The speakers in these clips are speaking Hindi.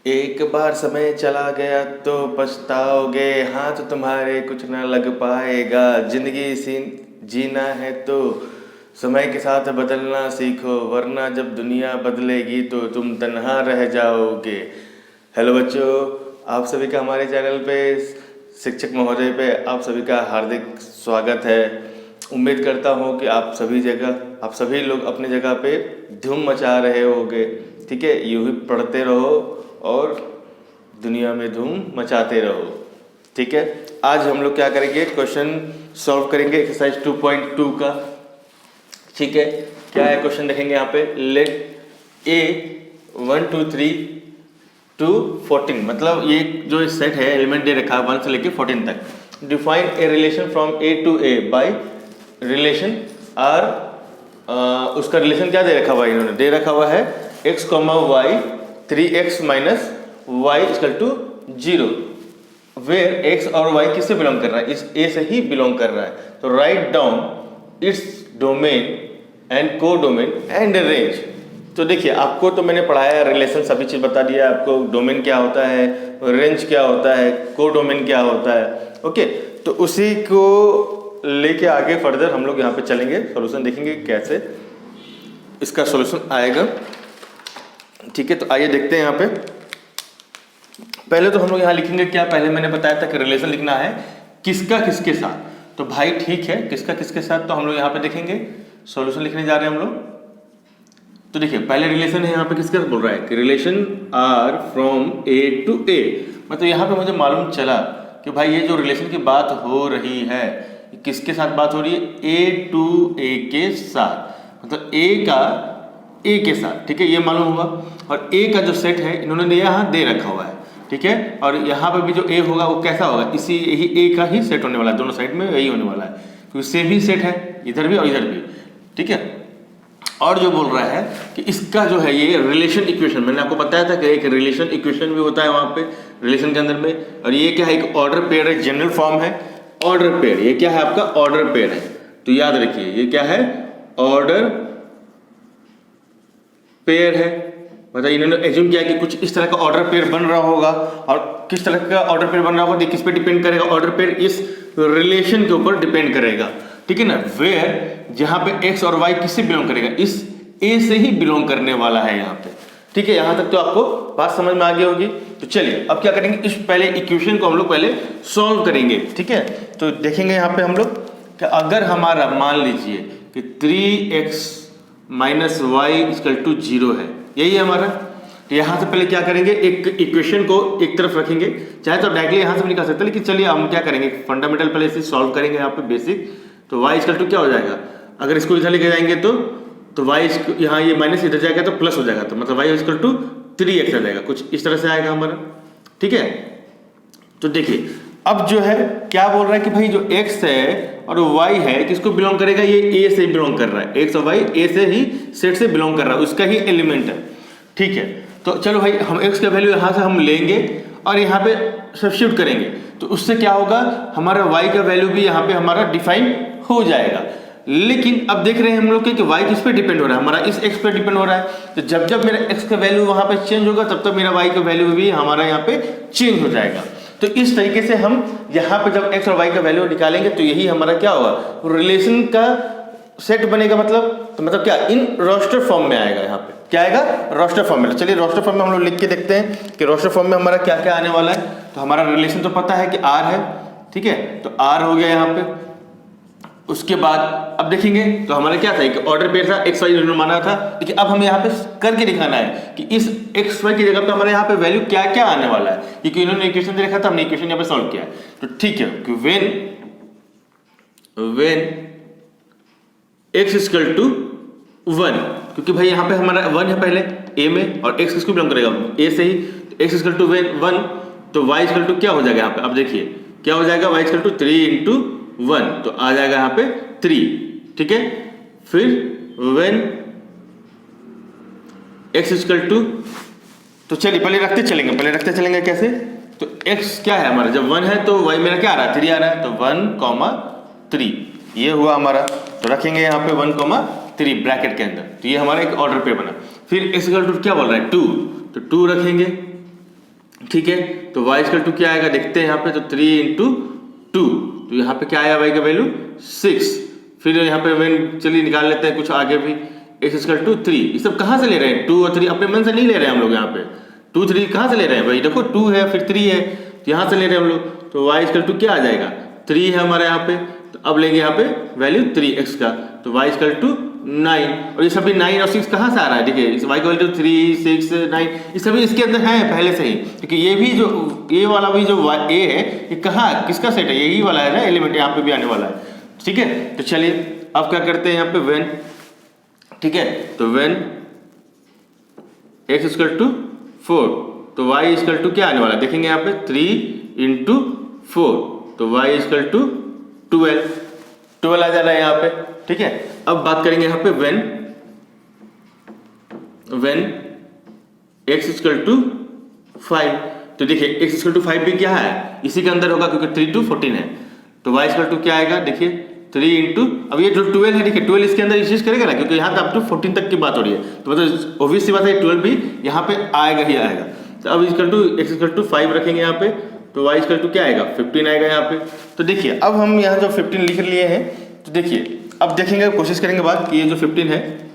एक बार समय चला गया तो पछताओगे, हाथ तुम्हारे कुछ ना लग पाएगा। जिंदगी जीना है तो समय के साथ बदलना सीखो, वरना जब दुनिया बदलेगी तो तुम तन्हा रह जाओगे। हेलो बच्चों, आप सभी का हमारे चैनल पे, शिक्षक महोदय पे आप सभी का हार्दिक स्वागत है। उम्मीद करता हूँ कि आप सभी लोग अपनी जगह पे धूम मचा रहे होंगे। ठीक है, यूँ ही पढ़ते रहो और दुनिया में धूम मचाते रहो। ठीक है, आज हम लोग क्या करेंगे, क्वेश्चन सॉल्व करेंगे एक्सरसाइज 2.2 का। ठीक है, क्या है क्वेश्चन देखेंगे यहाँ पे। लेट ए 1 2 3 to 14, मतलब ये जो सेट है एलिमेंट दे रखा है 1 से लेके 14 तक। Define a relation from A to A by relation R. उसका रिलेशन क्या दे रखा हुआ है, इन्होंने दे रखा हुआ है x, y 3x minus y equal to 0, where x और y किससे बिलोंग कर रहा है, इस a से ही बिलोंग कर रहा है। तो write down its domain and को डोमेन एंड रेंज। तो देखिए, आपको तो मैंने पढ़ाया, रिलेशन सभी चीज़ बता दिया आपको, डोमेन क्या होता है, रेंज क्या होता है, को डोमेन क्या होता है। ओके, तो उसी को लेके आगे फर्दर हम लोग यहाँ पे चलेंगे, सॉल्यूशन देखेंगे कैसे इसका सॉल्यूशन आएगा। ठीक है, तो आइए देखते हैं यहाँ पे। पहले तो हम लोग यहाँ लिखेंगे क्या, पहले मैंने बताया था कि रिलेशन लिखना है किसका किसके साथ। तो भाई ठीक है, किसका किसके साथ, तो हम लोग यहाँ पे देखेंगे, सॉल्यूशन लिखने जा रहे हैं हम लोग। तो देखिए, पहले रिलेशन है यहाँ पे किसका बोल रहा है कि relation R from A to A. मतलब यहाँ पे मुझे मालूम चला कि भाई ये जो रिलेशन की बात हो रही है, किसके साथ बात हो रही है, ए टू ए के साथ, मतलब ए का ए के साथ। ठीक है, ये मालूम हुआ। और ए का जो सेट है इन्होंने यहाँ दे रखा हुआ है। ठीक है, और यहाँ पे भी जो ए होगा वो कैसा होगा, इसी यही ए का ही सेट होने वाला है, दोनों साइड में यही होने वाला है, क्योंकि सेम ही सेट है इधर भी और इधर भी। ठीक है, और जो बोल रहा है कि इसका जो है ये रिलेशन इक्वेशन, मैंने आपको बताया था कि एक रिलेशन इक्वेशन भी होता है वहाँ पे रिलेशन के अंदर में। और ये क्या है, एक ऑर्डर पेयर है, जनरल फॉर्म है ऑर्डर पेयर। ये क्या है, आपका ऑर्डर पेयर है। तो याद रखिए ये क्या है, ऑर्डर पेयर है। मतलब इन्होंने एज्यूम किया कि कुछ इस तरह का ऑर्डर पेयर बन रहा होगा, और किस तरह का ऑर्डर पेयर बन रहा होगा किस पे डिपेंड करेगा, ऑर्डर पेयर इस रिलेशन के ऊपर डिपेंड करेगा। ठीक है ना, वेयर जहां पे x और y किससे बिलोंग करेगा, इस a से ही बिलोंग करने वाला है यहाँ पे। ठीक है, यहां तक तो आपको बात समझ में आ गई होगी। तो चलिए अब क्या करेंगे, इस पहले इक्वेशन को हम लोग पहले सॉल्व करेंगे। ठीक है, तो देखेंगे यहाँ पे हम लोग कि अगर हमारा मान लीजिए कि 3x minus y equal to 0 है, यही है हमारा। तो यहाँ से पहले क्या करेंगे, एक इक्वेशन को एक तरफ रखेंगे, चाहे तो डायरेक्टली यहाँ से भी निकाल सकते हैं, लेकिन चलिए हम क्या करेंगे, फंडामेंटल पहले इसे सॉल्व करेंगे यहाँ पे बेसिक। तो y इक्वल टू क्या हो जाएगा, अगर इसको इधर लेके जाएंगे तो y यहाँ ये माइनस इधर जाएगा तो प्लस हो जाएगा, तो मतलब y इक्वल टू 3x आ जाएगा, कुछ इस तरह से आएगा हमारा। ठीक है, तो देखिए अब जो है क्या बोल रहा है कि भाई जो x है और y है किसको बिलोंग करेगा, ये a से बिलोंग कर रहा है, x और y a से ही सेट से बिलोंग कर रहा है, उसका ही एलिमेंट है। ठीक है, तो चलो भाई हम x का वैल्यू यहाँ से हम लेंगे और यहाँ पे सब्स्टिट्यूट करेंगे, तो उससे क्या होगा, हमारा y का वैल्यू भी यहाँ पे हमारा डिफाइन हो जाएगा। लेकिन अब देख रहे हैं हम लोग कि y किस पे डिपेंड हो रहा है, हमारा इस x पे डिपेंड हो रहा है। तो जब जब मेरा x का वैल्यू वहां पे चेंज होगा तब तक मेरा y का वैल्यू भी हमारा यहाँ पे चेंज हो जाएगा। तो इस तरीके से हम यहाँ पे जब x और y का वैल्यू निकालेंगे तो यही हमारा क्या होगा, रिलेशन का सेट बनेगा। तो मतलब क्या, इन रोस्टर फॉर्म में आएगा, यहाँ पे क्या आएगा, रोस्टर फॉर्म में। चलिए रोस्टर फॉर्म में हम लोग लिख के देखते हैं कि रोस्टर फॉर्म में हमारा क्या क्या आने वाला है। तो हमारा रिलेशन तो पता है कि r है, ठीक है, तो r हो गया यहाँ पे। उसके बाद अब देखेंगे तो हमारा क्या था, एक ऑर्डर पेयर था, एक्स वाई इन्होंने माना था, लेकिन अब हमें यहाँ पे करके दिखाना है कि इस एक्स वाई की जगह पे हमारे यहाँ पे वैल्यू क्या क्या आने वाला है, क्योंकि इन्होंने इक्वेशन दे रखा था, हमने इक्वेशन यहाँ पे सॉल्व किया है। तो ठीक है कि व्हेन x इक्वल टू 1, क्योंकि भाई यहाँ पे हमारा 1 है पहले a में, और x किसको बिलोंग करेगा, a से ही, तो x इक्वल टू 1, तो y इक्वल टू क्या हो जाएगा यहाँ पे, अब देखिए क्या हो जाएगा, y इक्वल टू 3 इंटू 1, तो आ जाएगा यहाँ पे 3। ठीक है, फिर व्हेन x इक्वल टू, तो चलिए पहले रखते चलेंगे कैसे, तो x क्या है हमारा, जब 1 है तो y मेरा क्या आ रहा है, 3 आ रहा है, तो 1, 3 ये हुआ हमारा। तो रखेंगे यहाँ पे 1, 3 ब्रैकेट के अंदर, तो ये हमारा एक ऑर्डर पे बना। फिर x इक्वल टू क्या बोल रहा है, 2, तो 2 रखेंगे। ठीक है, तो y इक्वल टू क्या आएगा देखते हैं यहाँ पे, तो 3 इंटू 2, तो यहाँ पे क्या आया y का वैल्यू 6। फिर यहाँ पे वेन चलिए निकाल लेते हैं कुछ आगे भी, x इक्वल टू 3। ये सब कहाँ से ले रहे हैं, 2 और 3 अपने मन से नहीं ले रहे हैं हम लोग। यहाँ पे 2 3 कहाँ से ले रहे हैं भाई, देखो 2 है फिर 3 है, तो यहाँ से ले रहे हैं हम लोग। तो y इक्वल टू क्या आ जाएगा, 3 है हमारे यहाँ पे, तो अब लेंगे यहाँ पे वैल्यू 3x का, तो y इक्वल टू 9। और ये सभी 9 और 6 कहाँ से आ रहा है, देखिए इस y इक्वल टू 3 6 9, ये सभी इसके अंदर है पहले से ही, क्योंकि ये भी जो ये वाला भी जो a है ये कहाँ किसका सेट है, यही वाला है ना एलिमेंट, यहाँ पे भी आने वाला है। ठीक है, तो चलिए अब क्या करते हैं यहाँ पे व्हेन, ठीक है, तो व्हेन x इक्वल टू 4, तो y इक्वल टू क्या आने वाला है देखेंगे यहाँ पे 3 इंटू 4, तो y इक्वल टू 12 आ जा रहा है यहाँ पे। ठीक है, अब बात करेंगे यहाँ पे व्हेन x इक्वल टू 5, तो देखिए x इक्वल टू 5 भी क्या है इसी के अंदर होगा, क्योंकि 3 to 14 है, तो y इक्वल टू क्या आएगा देखिए 3 इंटू, अब ये जो 12 है देखिए 12 इसके अंदर एग्जिस्ट करेगा ना, क्योंकि यहाँ पे अप टू 14 तक की बात हो रही है, तो मतलब ऑब्वियस सी बात है 12 भी यहाँ पे आएगा ही आएगा। तो अब equal to x equal to 5 रखेंगे यहाँ पे, तो y इक्वल टू क्या आएगा 15 आएगा यहाँ पे। तो देखिए अब हम यहाँ जो 15 लिख लिए हैं, तो देखिए अब देखेंगे कोशिश करेंगे बात कि ये जो 15 है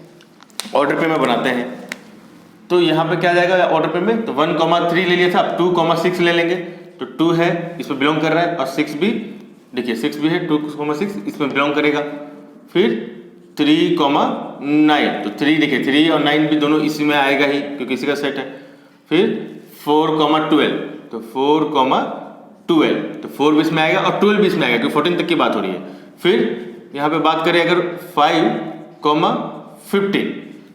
ऑर्डर पे में बनाते हैं, तो यहाँ पे क्या जाएगा ऑर्डर पे में, तो 1,3 ले लिया था, अब 2,6 ले लेंगे, तो 2 है इसमें बिलोंग कर रहा है, और 6 भी देखिए 6 भी है 2,6 इसमें बिलोंग करेगा। फिर 3,9, तो 3 देखिए 3 और 9 भी दोनों इसी में आएगा ही, क्योंकि इसी का सेट है। फिर 4,12, तो 4,12, तो 4 भी इसमें आएगा और 12 भी इसमें आएगा, क्योंकि 14 तक की बात हो रही है। फिर यहाँ पे बात करें अगर 5,15,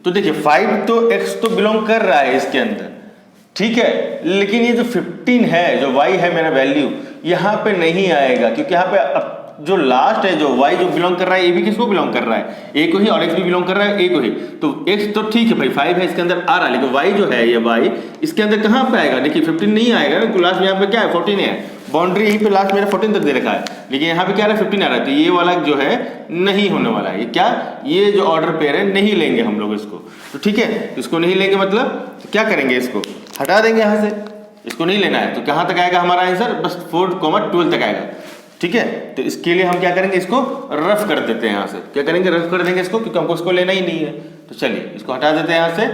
तो देखिए 5 तो x तो बिलोंग कर रहा है इसके अंदर, ठीक है, लेकिन ये जो 15 है जो y है मेरा वैल्यू यहाँ पे नहीं आएगा, क्योंकि यहाँ पे जो लास्ट है जो y जो बिलोंग कर रहा है ये भी किसको बिलोंग कर रहा है, a को ही, और x भी बिलोंग कर रहा है a को ही। तो x तो ठीक है भाई 5 है इसके अंदर आ रहा है, लेकिन y जो है ये y इसके अंदर कहाँ पे आएगा, देखिए 15 नहीं आएगा ना, लास्ट में यहाँ पे क्या है 14 है, बाउंड्री यहीं पे लास्ट मेरा 14 तक दे रखा है, लेकिन यहाँ पे क्या रहा है 15 आ रहा है, तो ये वाला जो है नहीं होने वाला है, ये क्या, ये जो ऑर्डर पेयर है नहीं लेंगे हम लोग इसको। तो ठीक है, इसको नहीं लेंगे मतलब तो क्या करेंगे, इसको हटा देंगे यहाँ से, इसको नहीं लेना है, तो कहाँ तक आएगा हमारा आंसर, बस 4,12 तक आएगा। ठीक है, तो इसके लिए हम क्या करेंगे, इसको रफ कर देते हैं यहाँ से, क्या करेंगे रफ कर देंगे इसको, क्योंकि हमको इसको लेना ही नहीं है। तो चलिए इसको हटा देते हैं यहाँ से।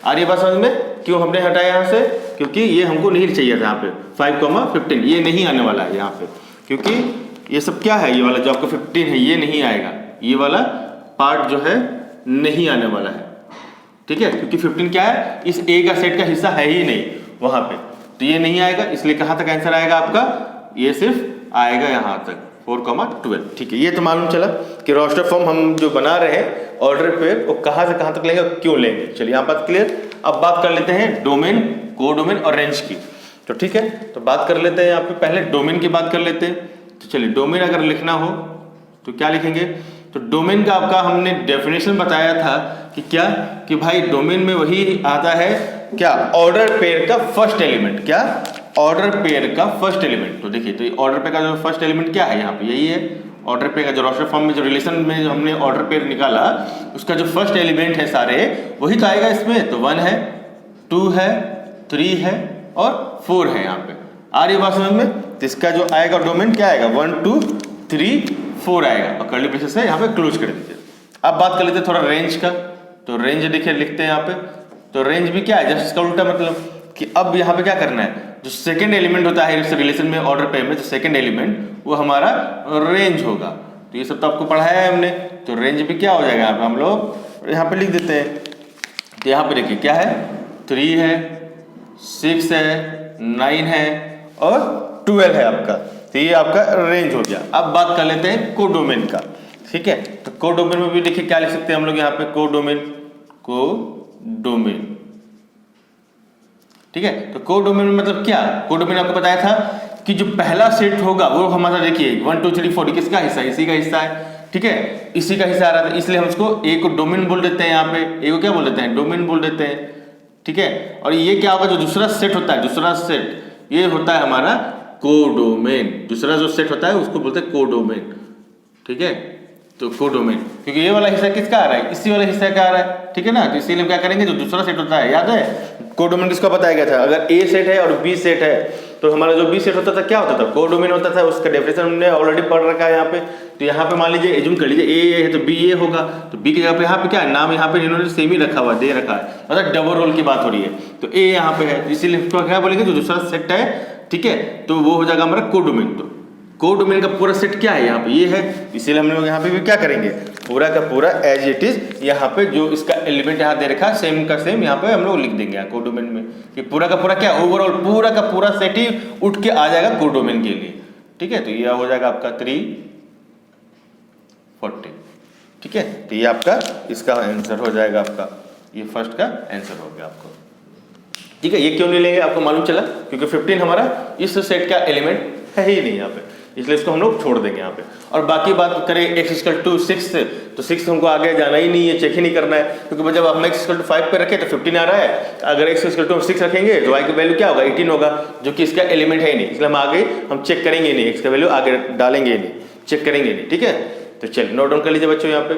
आ रही बात समझ में, क्यों हमने हटाया यहाँ से, क्योंकि ये हमको नहीं चाहिए था यहाँ पे 5,15, ये नहीं आने वाला है यहाँ पे, क्योंकि ये सब क्या है, ये वाला जो आपका 15 है ये नहीं आएगा, ये वाला पार्ट जो है नहीं आने वाला है। ठीक है, क्योंकि 15 क्या है, इस ए का सेट का हिस्सा है ही नहीं वहाँ पे, तो ये नहीं आएगा, इसलिए कहाँ तक आंसर आएगा आपका, ये सिर्फ आएगा यहाँ तक 4,12। ठीक है, ये तो मालूम चला कि रोस्टर फॉर्म हम जो बना रहे हैं ऑर्डर पे वो कहाँ से कहाँ तक लेंगे, क्यों लेंगे। चलिए यहाँ बात क्लियर। अब बात कर लेते हैं डोमेन, कोडोमेन और रेंज की। तो ठीक है, तो बात कर लेते हैं यहाँ पे पहले डोमेन की बात कर लेते हैं। तो चलिए डोमेन अगर लिखना हो तो क्या लिखेंगे, तो डोमेन का आपका हमने डेफिनेशन बताया था कि क्या, कि भाई डोमेन में वही आता है क्या, ऑर्डर पेयर का फर्स्ट एलिमेंट, क्या ऑर्डर पेयर का फर्स्ट एलिमेंट। तो देखिए, तो ऑर्डर पेयर का जो फर्स्ट एलिमेंट क्या है यहाँ पे, यही है ऑर्डर पेयर का, जो रोस्टर फॉर्म में जो रिलेशन में हमने ऑर्डर पेयर निकाला उसका जो फर्स्ट एलिमेंट है सारे वही तो आएगा इसमें। तो 1 है, 2 है, 3 है और 4 है यहाँ पे। आ रही बात समझ में, तो इसका जो आएगा डोमेन क्या आएगा, 1 2 3 4 आएगा, और कर्ली ब्रेसेस से यहाँ पे क्लोज कर दीजिए। अब बात कर लेते हैं थोड़ा रेंज का। तो रेंज देखिए लिखते हैं यहाँ पे, तो रेंज भी क्या है, जस्ट इसका उल्टा मतलब कि अब यहाँ पे क्या करना है, जो सेकंड एलिमेंट होता है इस रिलेशन में ऑर्डर पेयर में, जो सेकंड एलिमेंट वो हमारा रेंज होगा। तो ये सब तो आपको पढ़ाया है हमने, तो रेंज भी क्या हो जाएगा यहाँ पे, हम लोग यहाँ पे लिख देते हैं। तो यहाँ पे देखिए क्या है, 3 है, 6 है, 9 है और 12 है आपका, तो ये आपका रेंज हो गया। अब बात कर लेते हैं कोडोमेन का। ठीक है, तो कोडोमेन में भी देखिए क्या लिख सकते हैं हम लोग यहाँ पे, कोडोमेन। ठीक है, तो कोडोमेन में मतलब क्या, कोडोमेन आपको बताया था कि जो पहला सेट होगा वो हमारा देखिए 1 2 3 4 किसका हिस्सा है, इसी का हिस्सा है। ठीक है, इसी का हिस्सा आ रहा था, इसलिए हम उसको ए को डोमेन बोल देते हैं, यहाँ पे ए को क्या बोल देते हैं, डोमेन बोल देते हैं। ठीक है, और ये क्या होगा, जो दूसरा सेट होता है, दूसरा सेट ये होता है हमारा कोडोमेन, दूसरा जो सेट होता है उसको बोलते हैं कोडोमेन। ठीक है, तो कोडोमेन, क्योंकि ये वाला हिस्सा किसका आ रहा है, इसी वाला हिस्सा का आ रहा है। ठीक है ना, तो इसीलिए हम क्या करेंगे, जो दूसरा सेट होता है, याद है कोडोमेन किसको बताया गया था, अगर ए सेट है और बी सेट है तो हमारा जो बी सेट होता था क्या होता था, कोडोमेन होता था। उसका डेफिनेशन हमने ऑलरेडी पढ़ रखा है यहाँ पे। तो यहाँ पे मान लीजिए एज्यूम कर लीजिए ए है तो बी ए होगा, तो बी की जगह पे यहाँ पे क्या है, नाम यहाँ पे इन्होंने सेम ही रखा हुआ दे रखा है, मतलब डबल रोल की बात हो रही है। तो ए यहाँ पे है, इसीलिए इसको क्या बोलेंगे, जो दूसरा सेट है, ठीक है, तो वो हो जाएगा हमारा कोडोमेन। तो कोडोमेन का पूरा सेट क्या है, यहाँ पे ये है, इसीलिए हम लोग यहाँ पे भी क्या करेंगे, पूरा का पूरा एज इट इज यहाँ पे जो इसका एलिमेंट यहाँ दे रखा है सेम का सेम यहाँ पे हम लोग लिख देंगे कोडोमेन में। ये पूरा का पूरा क्या, ओवरऑल पूरा का पूरा सेट ही उठ के आ जाएगा कोडोमेन के लिए, ठीक है। तो ये हो जाएगा आपका 340, ठीक है। तो ये आपका इसका आंसर हो जाएगा, आपका ये फर्स्ट का आंसर हो गया आपको, ठीक है। ये क्यों नहीं लेंगे आपको मालूम चला, क्योंकि 15 हमारा इस सेट का एलिमेंट है ही नहीं यहाँ पे, इसलिए इसको हम लोग छोड़ देंगे यहाँ पे। और बाकी बात करें x इक्वल टू 6, तो 6 हमको आगे जाना ही नहीं है, चेक ही नहीं करना है, क्योंकि जब हम x इक्वल टू 5 पे रखें तो 15 आ रहा है। अगर x इक्वल टू 6 रखेंगे तो y की वैल्यू क्या होगा, 18 होगा, जो कि इसका एलिमेंट है ही नहीं, इसलिए हम आगे हम चेक करेंगे नहीं, x का वैल्यू आगे डालेंगे ही नहीं, चेक करेंगे नहीं, ठीक है। तो चलिए नोट डाउन कर लीजिए बच्चों। यहाँ पे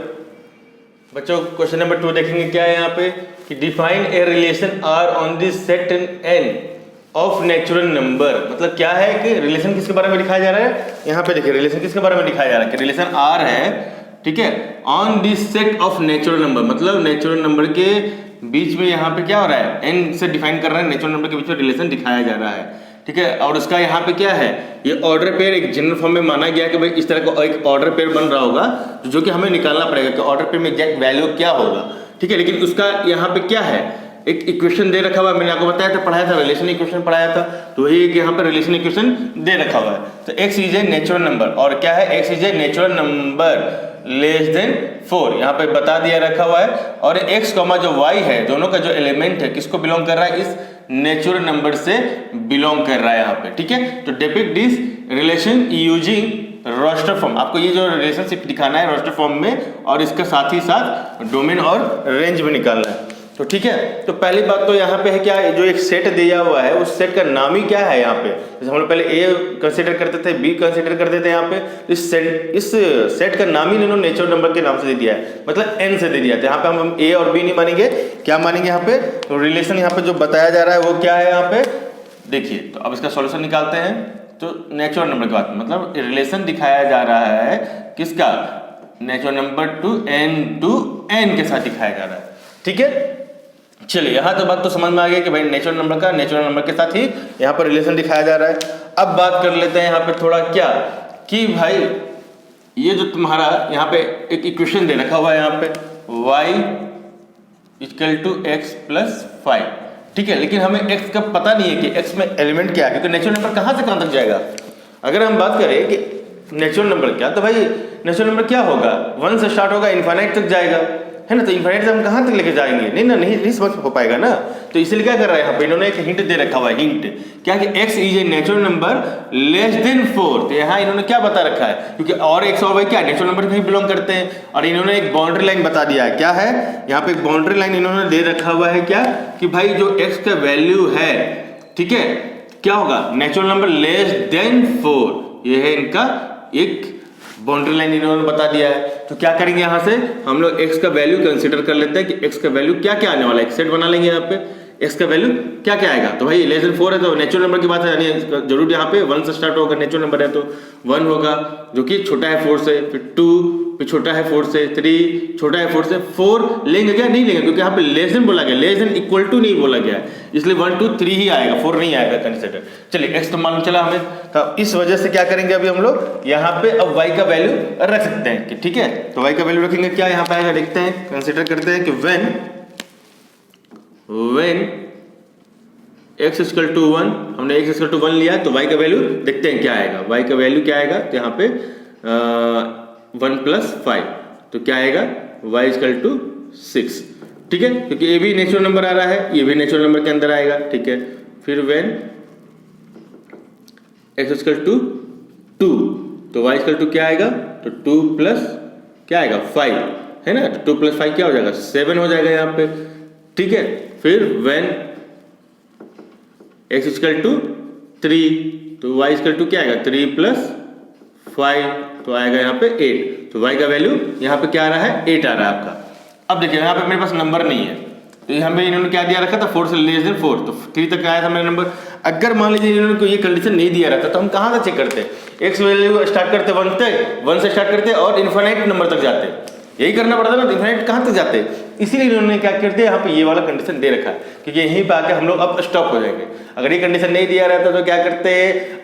बच्चों क्वेश्चन नंबर 2 देखेंगे क्या है यहाँ पे, कि define a relation R on this set N of natural number. मतलब क्या है कि रिलेशन किसके बारे में दिखाया जा रहा है, यहाँ पे देखिए रिलेशन किसके बारे में दिखाया जा रहा है, कि रिलेशन आर है, ठीक है, on this set of natural number, मतलब नेचुरल नंबर के बीच में यहाँ पे क्या हो रहा है, एन से डिफाइन कर रहा है, नेचुरल नंबर के बीच में रिलेशन दिखाया जा रहा है, ठीक है। और उसका यहाँ पे क्या है, ये ऑर्डर पेयर एक जनरल फॉर्म में माना गया कि भाई इस तरह का एक ऑर्डर पेयर बन रहा होगा, जो कि हमें निकालना पड़ेगा कि ऑर्डर पेयर में एग्जैक्ट वैल्यू क्या होगा, ठीक है। लेकिन उसका यहाँ पे क्या है, एक इक्वेशन दे रखा हुआ है, मैंने आपको बताया था, पढ़ाया था, रिलेशन इक्वेशन पढ़ाया था, तो वही एक यहाँ पे रिलेशन इक्वेशन दे रखा हुआ है। तो x is a natural number, और क्या है, x is a natural number less than 4, यहाँ पे बता दिया रखा हुआ है। और x जो y है, दोनों का जो एलिमेंट है किसको बिलोंग कर रहा है, इस नेचुरल नंबर से बिलोंग कर रहा है यहाँ पे, ठीक है। तो depict this relation using roster form, आपको ये जो रिलेशनशिप दिखाना है रोस्टर फॉर्म में, और इसका साथ ही साथ डोमेन और रेंज भी निकालना है, तो ठीक है। तो पहली बात तो यहाँ पे है क्या, जो एक सेट दिया हुआ है उस सेट का नाम ही क्या है यहाँ पे, जैसे हम लोग पहले ए कंसीडर करते थे, बी कंसीडर करते थे, यहाँ पे इस सेट का नाम ही इन्होंने नेचुरल नंबर के नाम से दे दिया है, मतलब एन से दे दिया है। यहाँ पे हम ए और बी नहीं मानेंगे, क्या मानेंगे यहाँ पे, तो रिलेशन यहाँ पे जो बताया जा रहा है वो क्या है यहाँ पे, देखिए। तो अब इसका सॉल्यूशन निकालते हैं। तो नेचुरल नंबर की बात, मतलब रिलेशन दिखाया जा रहा है किसका, नेचुरल नंबर टू एन के साथ दिखाया जा रहा है, ठीक है। चलिए यहाँ तो बात तो समझ में आ गई कि भाई नेचुरल नंबर का नेचुरल नंबर के साथ ही यहाँ पर रिलेशन दिखाया जा रहा है। अब बात कर लेते हैं यहाँ पे थोड़ा क्या, कि भाई ये जो तुम्हारा यहाँ पे एक इक्वेशन दे रखा हुआ है यहाँ पे y equal to x plus 5, ठीक है। लेकिन हमें x का पता नहीं है कि x में एलिमेंट क्या है, क्योंकि नेचुरल नंबर कहाँ से कहाँ तक जाएगा। अगर हम बात करें कि नेचुरल नंबर क्या, तो भाई नेचुरल नंबर क्या होगा, 1 से स्टार्ट होगा, इनफाइनाइट तक जाएगा, है ना। तो इनफाइनाइट से हम कहाँ तक लेके जाएंगे, नहीं समझ हो पाएगा ना। तो इसलिए क्या कर रहा है यहाँ पे, इन्होंने एक हिंट दे रखा हुआ है, हिंट क्या, कि x is a natural number less than 4। तो यहाँ इन्होंने क्या बता रखा है, क्योंकि और x और y क्या नेचुरल नंबर में बिलोंग करते हैं, और इन्होंने एक बाउंड्री लाइन बता दिया है, क्या है यहाँ पे एक बाउंड्री लाइन इन्होंने दे रखा हुआ है, क्या, कि भाई जो x का वैल्यू है, ठीक है, क्या होगा, नेचुरल नंबर लेस देन 4, ये है इनका एक बाउंड्री लाइन इन्होंने बता दिया है। तो क्या करेंगे, यहाँ से हम लोग x का वैल्यू कंसीडर कर लेते हैं कि x का वैल्यू क्या क्या आने वाला है, एक सेट बना लेंगे यहाँ पे, x का वैल्यू क्या क्या आएगा। तो भाई लेस देन 4 है तो नेचुरल नंबर की बात है, यानी जरूर यहाँ पे 1 से स्टार्ट होगा, नेचुरल नंबर है तो 1 होगा, जो कि छोटा है 4 से, फिर 2, फिर छोटा है 4 से, 3 छोटा है 4 से, 4 लेंगे क्या, नहीं लेंगे, क्योंकि यहाँ पे लेस देन बोला गया, लेस देन इक्वल टू नहीं बोला गया है, इसलिए 1 2 3 ही आएगा, 4 नहीं आएगा कंसीडर। चलिए x तो मालूम चला हमें, तो इस वजह से क्या करेंगे अभी हम लोग यहाँ पे अब y का वैल्यू रख सकते हैं, कि ठीक है। तो y का वैल्यू रखेंगे, क्या यहाँ पे आएगा देखते हैं, कंसीडर करते हैं कि when x इक्वल टू 1, हमने x इक्वल टू 1 लिया, तो y का वैल्यू देखते हैं क्या आएगा, y का वैल्यू क्या आएगा, तो यहाँ पे 1 प्लस 5, तो क्या आएगा, y इक्वल टू 6, ठीक है, क्योंकि ये भी नेचुरल नंबर आ रहा है, ये भी नेचुरल नंबर के अंदर आएगा, ठीक है। फिर when x इक्वल टू 2, तो y इक्वल टू क्या आएगा, तो 2 प्लस क्या आएगा 5, है ना, तो 2 प्लस 5 क्या हो जाएगा, 7 हो जाएगा यहाँ पे, ठीक है। फिर when x इक्वल टू 3, तो y इक्वल टू क्या आएगा, 3 प्लस 5, तो आएगा यहाँ पे 8, तो y का वैल्यू यहाँ पे क्या आ रहा है, 8 आ रहा है आपका। अब देखिए यहाँ पे मेरे पास नंबर नहीं है, तो यहाँ पे इन्होंने क्या दिया रखा था, 4 से लेस देन 4, तो 3 तक आया था मेरा नंबर। अगर मान लीजिए इन्होंने को ये कंडीशन नहीं दिया रहता तो हम कहाँ से चेक करते, एक्स वैल्यू स्टार्ट करते 1 से स्टार्ट करते और इन्फिनिट नंबर तक जाते, यही करना पड़ता ना, इन्फिनिट कहाँ तक जाते। इसीलिए इन्होंने क्या कर दिया, यहाँ पे ये वाला कंडीशन दे रखा है, क्योंकि यहीं पे आके हम लोग अब स्टॉप हो जाएंगे। अगर ये कंडीशन नहीं दिया रहता तो क्या करते,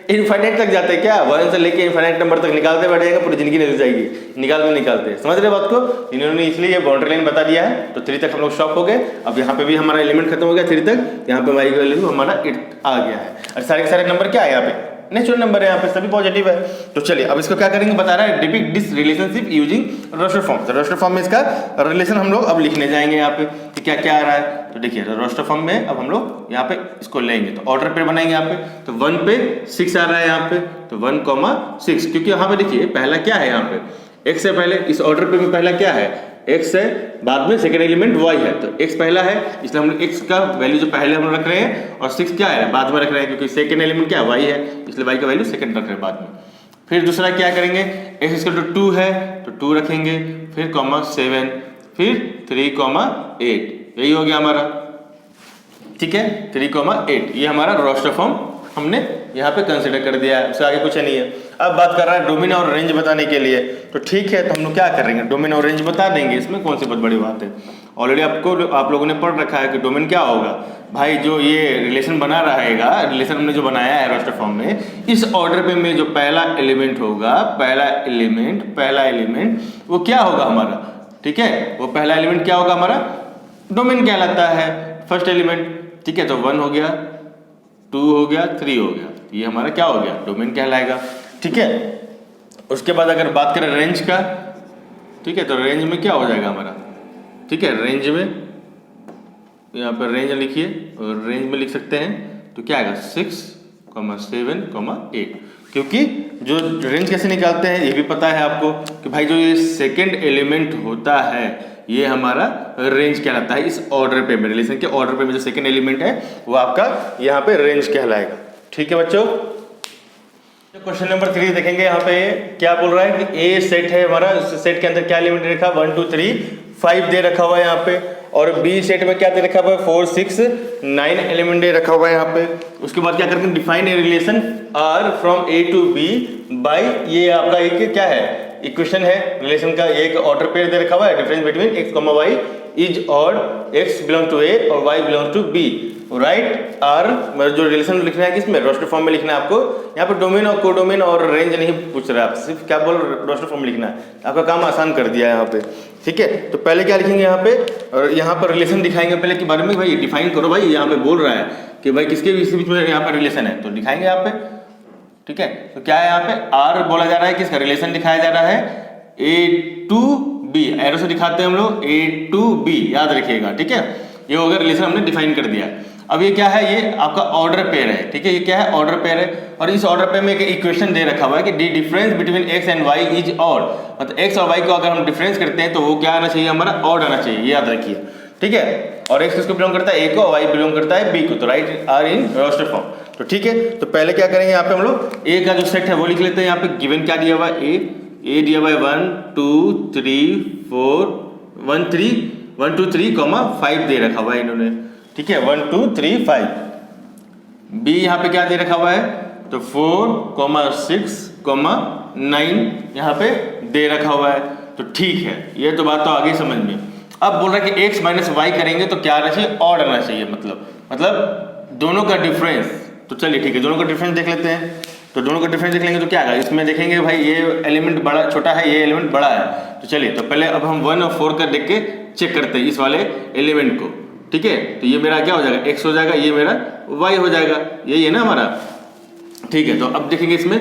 इन्फिनिट तक जाते, क्या 1 से लेके इन्फिनिट नंबर तक निकालते बैठ जाएंगे, पूरी जिंदगी निकल जाएगी, निकालते। समझ रहे बात को, इन्होंने इसलिए ये बाउंड्री लाइन बता दिया है। तो 3 तक हम लोग स्टॉप हो गए। अब यहाँ पे भी हमारा एलिमेंट खत्म हो गया 3 तक, यहाँ पे वाई का वैल्यू हमारा 8 आ गया है। और सारे के सारे नंबर क्या है यहाँ पे, नेचुरल नंबर है, यहाँ पे सभी पॉजिटिव है। तो चलिए अब इसको क्या करेंगे, बता रहा है depict this relationship using roster form. तो रोस्टर फॉर्म में इसका रिलेशन हम लोग अब लिखने जाएंगे यहाँ पे कि क्या क्या आ रहा है। तो देखिए रोस्टर फॉर्म में अब हम लोग यहाँ पे इसको लेंगे, तो ऑर्डर पे बनाएंगे यहाँ पे। तो 1 पे 6 आ रहा है यहाँ पे, तो 1,6, क्योंकि यहाँ पे देखिए पहला क्या है, यहाँ पे x से पहले, इस ऑर्डर पे में पहला क्या है, x है, बाद में सेकंड एलिमेंट y है, तो x पहला है, इसलिए हम लोग x का वैल्यू जो पहले हम लोग रख रहे हैं, और 6 क्या है, बाद में रख रहे हैं, क्योंकि सेकंड एलिमेंट क्या है, y है, इसलिए y का वैल्यू सेकंड रख रहे हैं बाद में। फिर दूसरा क्या करेंगे, x = 2 है तो 2 रखेंगे, फिर 7, फिर 3,8, यही हो गया हमारा, ठीक है, 3,8। ये हमारा रोस्टर फॉर्म हमने यहाँ पे कंसिडर कर दिया है, उससे आगे कुछ नहीं है। अब बात कर रहा है डोमेन और रेंज बताने के लिए, तो ठीक है, तो हम लोग क्या करेंगे, डोमेन और रेंज बता देंगे, इसमें कौन सी बहुत बड़ी बात है। ऑलरेडी आप लोगों ने पढ़ रखा है कि डोमेन क्या होगा भाई, जो ये रिलेशन बना रहेगा, रिलेशन हमने जो बनाया है रोस्टर फॉर्म में, इस ऑर्डर पे में जो पहला एलिमेंट होगा, पहला एलिमेंट वो क्या होगा हमारा, ठीक है, वो पहला एलिमेंट क्या होगा हमारा, डोमेन कहलाता है, फर्स्ट एलिमेंट, ठीक है। तो 1 हो गया, 2 हो गया, 3 हो गया, ये हमारा क्या हो गया, डोमेन कहलाएगा, ठीक है। उसके बाद अगर बात करें रेंज का, ठीक है, तो रेंज में क्या हो जाएगा हमारा, ठीक है, रेंज में यहाँ पर रेंज लिखिए, और रेंज में लिख सकते हैं तो क्या आएगा 6, 7, 8, क्योंकि जो रेंज कैसे निकालते हैं ये भी पता है आपको कि भाई जो ये सेकेंड एलिमेंट होता है ये हमारा रेंज कहलाता है। इस ऑर्डर पे में, रिलेशन के ऑर्डर पे में जो सेकेंड एलिमेंट है वो आपका यहाँ पे रेंज कहलाएगा, ठीक है बच्चों। क्वेश्चन नंबर 3 देखेंगे, यहाँ पे क्या बोल रहा है कि ए सेट है हमारा, उस सेट के अंदर क्या एलिमेंट रखा, 1 2 3 5 दे रखा हुआ है यहाँ पे, और बी सेट में क्या दे रखा हुआ है, 4 6 9 एलिमेंट दे रखा हुआ है यहाँ पे। उसके बाद क्या करेंगे, define a relation R from A to B by, ये आपका एक क्या है, इक्वेशन है रिलेशन का, एक ऑर्डर पेयर दे रखा हुआ है, difference between x, y is odd, x belong to a और y belong to b, right. R जो रिलेशन लिखना है किसमें, रोस्टर फॉर्म में लिखना है आपको। यहाँ पर डोमेन और कोडोमेन और रेंज नहीं पूछ रहा है, आप सिर्फ क्या बोल रोस्टर फॉर्म में लिखना है, आपका काम आसान कर दिया है यहाँ पे, ठीक है। तो पहले क्या लिखेंगे यहाँ पे, और यहाँ पर रिलेशन दिखाएंगे पहले के बारे में, भाई डिफाइन करो, भाई यहाँ पे बोल रहा है कि भाई किसके बीच में यहाँ पर रिलेशन है, तो दिखाएंगे यहाँ पे, ठीक है। तो क्या है यहाँ पे, आर बोला जा रहा है, किसका रिलेशन दिखाया जा रहा है, ए टू बी, एरो से दिखाते हैं हम लोग, ए टू बी, याद रखिएगा, ठीक है। ये हो गया रिलेशन, हमने डिफाइन कर दिया। अब ये क्या है, ये आपका ऑर्डर पेयर है, ठीक है, ये क्या है, ऑर्डर पेयर है, और इस ऑर्डर पेयर में एक इक्वेशन दे रखा हुआ है कि the difference between x and y is odd, मतलब एक्स और वाई को अगर हम डिफरेंस करते हैं तो वो क्या आना चाहिए, हमारा ऑड आना चाहिए, ये याद रखिए, ठीक है। और एक्स किसको बिलोंग करता है, ए को, वाई बिलोंग करता है बी को, तो write R in roster form, तो ठीक है। तो पहले क्या करेंगे, यहाँ पे हम लोग ए का जो सेट है वो लिख लेते हैं। यहाँ पे गिवन क्या दिया हुआ है, ए दिया हुआ है 1 2 3 4 1 3 1 2 3 5 दे रखा हुआ है इन्होंने, ठीक है, 1 2 3 5। बी यहाँ पे क्या दे रखा हुआ है, तो 4 6 9 यहाँ पे दे रखा हुआ है, तो ठीक है, ये तो बात तो आगे समझ में। अब बोल रहा है कि x माइनस वाई करेंगे तो क्या आना चाहिए, ऑड आना चाहिए, मतलब दोनों का डिफरेंस। तो चलिए ठीक है, दोनों का डिफरेंस देख लेते हैं। तो दोनों का डिफरेंस देख लेंगे तो क्या आएगा, इसमें देखेंगे भाई ये एलिमेंट बड़ा छोटा है, ये एलिमेंट बड़ा है, तो चलिए तो पहले अब हम 1 और 4 का देख के चेक करते हैं इस वाले एलिमेंट को, ठीक है। तो ये मेरा क्या हो जाएगा, x हो जाएगा, ये मेरा y हो जाएगा, यही है ना हमारा, ठीक है। तो अब देखेंगे इसमें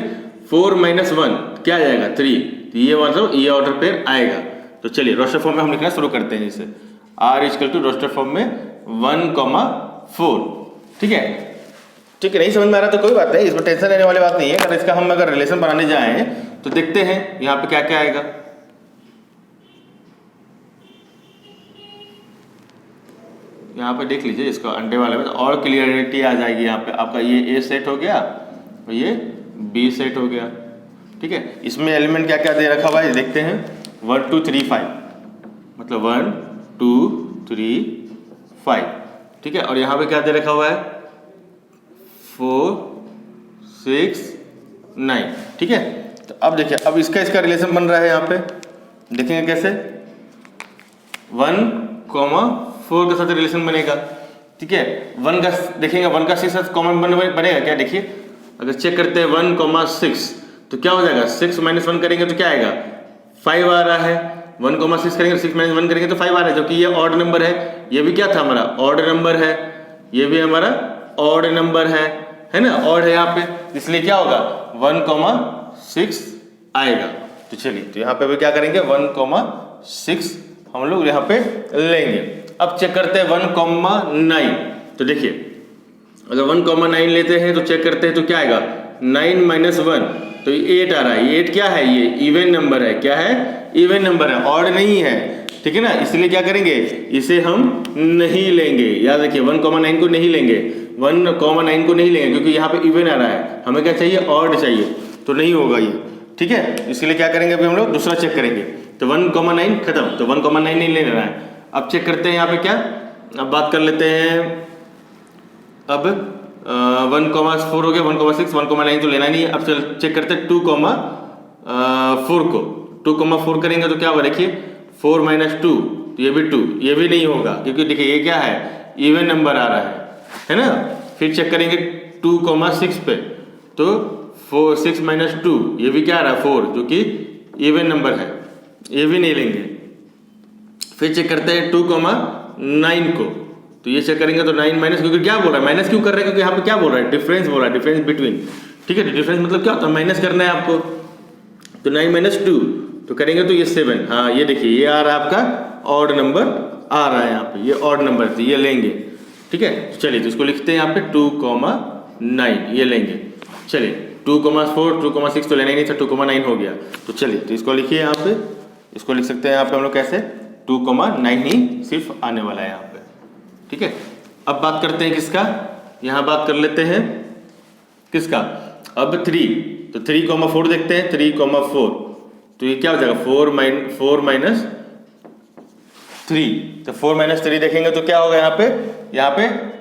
4 - 1 क्या आ जाएगा, 3, तो ये मतलब ये ऑर्डर पेयर आएगा। तो चलिए रोस्टर फॉर्म में हम लिखना शुरू करते हैं, जैसे r = रोस्टर फॉर्म में 1, 4, ठीक है, ठीक है। नहीं समझ में आ रहा तो कोई बात नहीं, इसमें टेंशन लेने वाली बात नहीं है। अगर इसका हम अगर रिलेशन बनाने जाएं तो देखते हैं यहाँ पे क्या क्या आएगा। यहाँ पे देख लीजिए इसका अंडे वाले में, और क्लियरिटी आ जाएगी। यहाँ पे आपका ये ए सेट हो गया और ये बी सेट हो गया, ठीक है। इसमें एलिमेंट क्या क्या दे रखा हुआ है देखते हैं, 1 2 3 5, मतलब 1 2 3 5, ठीक है। और यहाँ पे क्या दे रखा हुआ है 4 6 9, ठीक है। तो अब देखिए, अब इसका रिलेशन बन रहा है यहाँ पे, देखेंगे कैसे 1,4 के साथ रिलेशन बनेगा, ठीक है। 1 का देखेंगे 1 का 6 कॉमन बनेगा क्या, देखिए अगर चेक करते हैं 1,6 तो क्या हो जाएगा 6 - 1 करेंगे तो क्या आएगा 5 आ रहा है। 1,6 करेंगे 6 - 1 करेंगे तो 5 आ रहा है, जो कि ये ऑड नंबर है। ये भी क्या था हमारा ऑड नंबर है, ये भी हमारा ऑड नंबर है ना, ऑड है यहाँ पे, इसलिए क्या होगा 1,6 आएगा। तो चलिए, तो यहाँ पे भी क्या करेंगे 1,6 हम लोग यहाँ पे लेंगे। अब चेक करते हैं 1,9, तो देखिए अगर 1,9 लेते हैं तो चेक करते हैं तो क्या आएगा 9 - 1 तो 8 आ रहा है। 8 क्या है, ये इवन नंबर है, क्या है इवन नंबर है, ऑड नहीं है, ठीक है ना। इसलिए क्या करेंगे इसे हम नहीं लेंगे, याद रखिए 1,9 को नहीं लेंगे, 1,9 को नहीं लेंगे क्योंकि यहाँ पे इवन आ रहा है, हमें क्या चाहिए ऑड चाहिए, तो नहीं होगा ये, ठीक है। इसलिए क्या करेंगे अभी हम लोग दूसरा चेक करेंगे। तो 1,9 खत्म, तो 1,9 नहीं लेना है। अब चेक करते हैं यहाँ पे क्या, अब बात कर लेते हैं, अब 1,4 हो गया, 1,6, 1,9 तो लेना नहीं है। अब चेक करते हैं 2,4 को, 2,4 करेंगे तो क्या होगा देखिए 4 - 2 तो ये भी 2, ये भी नहीं होगा क्योंकि देखिए ये क्या है इवन नंबर आ रहा है ना। फिर चेक करेंगे 2,6 पे, तो 6 - 2 ये भी क्या आ रहा है 4, जो कि इवन नंबर है, ये भी नहीं लेंगे। फिर चेक करते हैं 2,9 को, तो ये चेक करेंगे तो 9 माइनस, क्योंकि क्या बोल रहा है माइनस क्यों कर रहे हैं, क्योंकि यहाँ पे क्या बोल रहा है डिफरेंस बोल रहा है, डिफरेंस बिटवीन, ठीक है। डिफरेंस मतलब क्या होता है माइनस करना है आपको, तो 9 - 2 तो करेंगे तो ये 7, हाँ ये देखिए ये आ रहा है आपका ऑड नंबर आ रहा है यहाँ पे, ये ऑड नंबर तो ये लेंगे, ठीक है। चलिए तो इसको लिखते हैं यहाँ पे 2,9 ये लेंगे। चलिए 2,4 2,6 तो लेना ही नहीं था, 2,9 हो गया। तो चलिए तो इसको लिखिए यहाँ पे, इसको लिख सकते हैं यहाँ पे हम लोग कैसे 2,9 ही सिर्फ आने वाला है यहाँ पे, ठीक है। अब बात करते हैं किसका, यहाँ बात कर लेते हैं किसका, अब 3, तो 3,4 देखते हैं, 3,4 तो ये क्या हो जाएगा 4 - 3, तो 4 - 3 देखेंगे तो क्या होगा यहाँ पे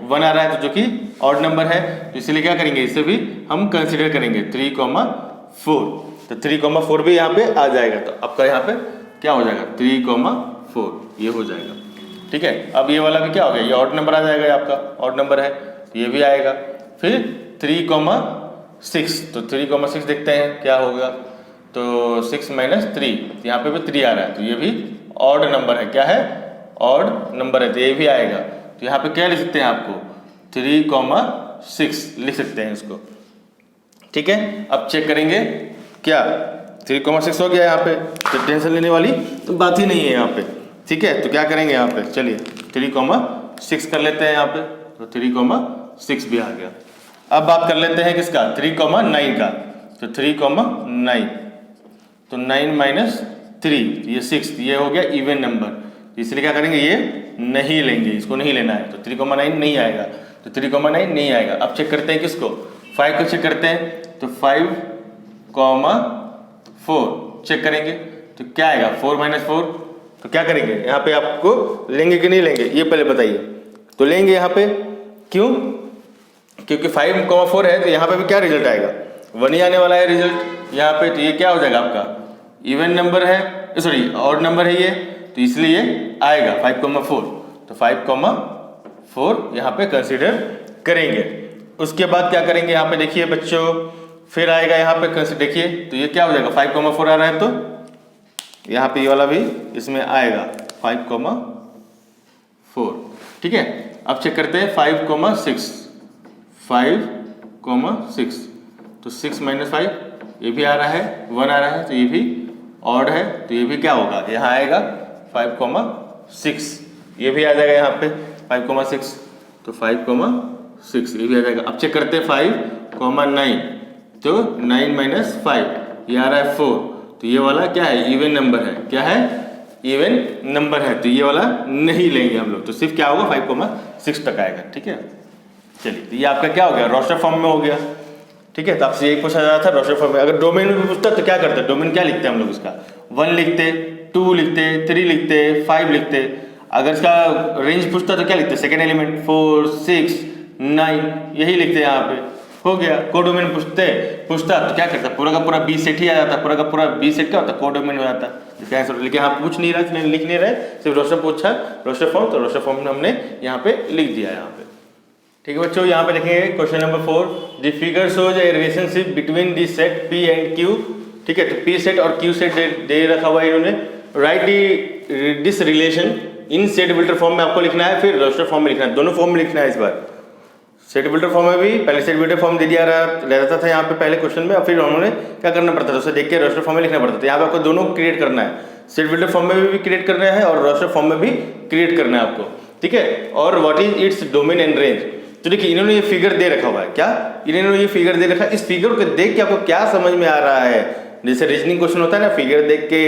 1 आ रहा है, तो जो कि ऑड नंबर है, तो इसलिए क्या करेंगे इसे भी हम कंसीडर करेंगे 3,4, तो 3,4 भी यहाँ पे आ जाएगा। तो आपका यहाँ पे क्या हो जाएगा 3,4 ये हो जाएगा, ठीक है। अब ये वाला भी क्या हो गया, ये ऑड नंबर आ जाएगा, आपका ऑड नंबर है तो ये भी आएगा। फिर 3,6, तो 3,6 देखते हैं क्या होगा, तो 6 - 3 यहाँ पे भी 3 आ रहा है, तो ये भी ऑड नंबर है, क्या है ऑड नंबर है, तो ये भी आएगा। तो यहाँ पे क्या लिख सकते हैं आपको 3,6 लिख सकते हैं इसको, ठीक है। अब चेक करेंगे क्या 3,6 हो गया यहाँ पे, तो टेंशन लेने वाली तो बात ही नहीं है यहाँ पे, ठीक है। तो क्या करेंगे यहाँ पे, चलिए 3,6 कर लेते हैं यहाँ पे, तो 3,6 भी आ गया। अब बात कर लेते हैं किसका 3,9 का, तो 3,9 तो 9 - 3 ये 6, ये हो गया इवन नंबर, इसलिए क्या करेंगे ये नहीं लेंगे, इसको नहीं लेना है, तो 3,9 नहीं आएगा, तो 3,9 नहीं आएगा। अब चेक करते हैं किसको 5 को चेक करते हैं, तो 5,4 चेक करेंगे तो क्या आएगा 4 - 4, तो क्या करेंगे यहाँ पे आपको लेंगे कि नहीं लेंगे ये पहले बताइए। तो लेंगे यहाँ पे, क्यों, क्योंकि 5,4 है तो यहाँ पे भी क्या रिजल्ट आएगा 1 ही आने वाला है रिजल्ट यहाँ पे, तो ये क्या हो जाएगा आपका इवन नंबर है, सॉरी ऑड नंबर है ये, तो इसलिए आएगा 5,4, तो 5,4 यहाँ पे कंसीडर करेंगे। उसके बाद क्या करेंगे यहाँ पे देखिए बच्चों, फिर आएगा यहाँ पे कंसीडर, देखिए तो ये क्या हो जाएगा 5,4 आ रहा है, तो यहाँ पे ये वाला भी इसमें आएगा 5,4, ठीक है। अब चेक करते हैं 5,6, 5,6 तो 6 - 5 ये भी आ रहा है, 1 आ रहा है, तो ये भी ऑड है, तो ये भी क्या होगा यहाँ आएगा 5,6 ये भी आ जाएगा यहाँ पे 5,6, तो 5,6 ये भी आ जाएगा। अब चेक करते हैं 5,9 तो 9 - 5 ये आ रहा है 4, तो ये वाला क्या है इवन नंबर है, क्या है इवन नंबर है, तो ये वाला नहीं लेंगे हम लोग, तो सिर्फ क्या होगा 5,6 तक आएगा, ठीक है। चलिए तो ये आपका क्या हो गया रोस्टर फॉर्म में हो गया, ठीक है। तो आपसे यही पूछा जा रहा था रोस्टर फॉर्म में। अगर डोमेन में पूछता तो क्या करते, डोमेन क्या लिखते हैं हम लोग इसका 1 लिखते, 2 लिखते, 3 लिखते, 5 लिखते। अगर इसका रेंज पूछता तो क्या लिखते हैं, सेकेंड एलिमेंट 4 6 9 यही लिखते हैं यहाँ पे, हो गया। कोडोमेन पूछता तो क्या करता, पूरा का पूरा बी सेट ही आ जाता, पूरा का पूरा बी सेट क्या होता, कोडोमेन हो जाता। इसका आंसर, लेकिन यहाँ पूछ नहीं रहा, लिख नहीं रहे, सिर्फ रोस्टर पूछा, रोस्टर फॉर्म, तो रोस्टर फॉर्म हमने यहाँ पे लिख दिया यहाँ पे। ठीक है बच्चों, यहाँ पे देखेंगे question number 4, the figure shows A relationship between the set P and Q. ठीक है, तो पी सेट और क्यू सेट दे रखा हुआ है इन्होंने। Right this relation in set builder form में आपको लिखना है, फिर रोस्टर फॉर्म में लिखना है, दोनों फॉर्म में लिखना है इस बार। सेट बिल्डर फॉर्म में भी पहले सेट बिल्डर फॉर्म दे दिया रहता था यहाँ पे पहले क्वेश्चन में, और फिर उन्होंने क्या करना पड़ता था, उसे देख के रोस्टर फॉर्म में लिखना पड़ता था। यहाँ पे आपको दोनों क्रिएट करना है, सेट बिल्डर फॉर्म में भी क्रिएट करना है और रोस्टर फॉर्म में भी क्रिएट करना है आपको। ठीक है, और what is its domain and range. तो देखिए इन्होंने ये फिगर दे रखा हुआ है, क्या इन्होंने ये फिगर दे रखा है, इस फिगर को देख के आपको क्या समझ में आ रहा है। जैसे रीजनिंग क्वेश्चन होता है ना, फिगर देख के,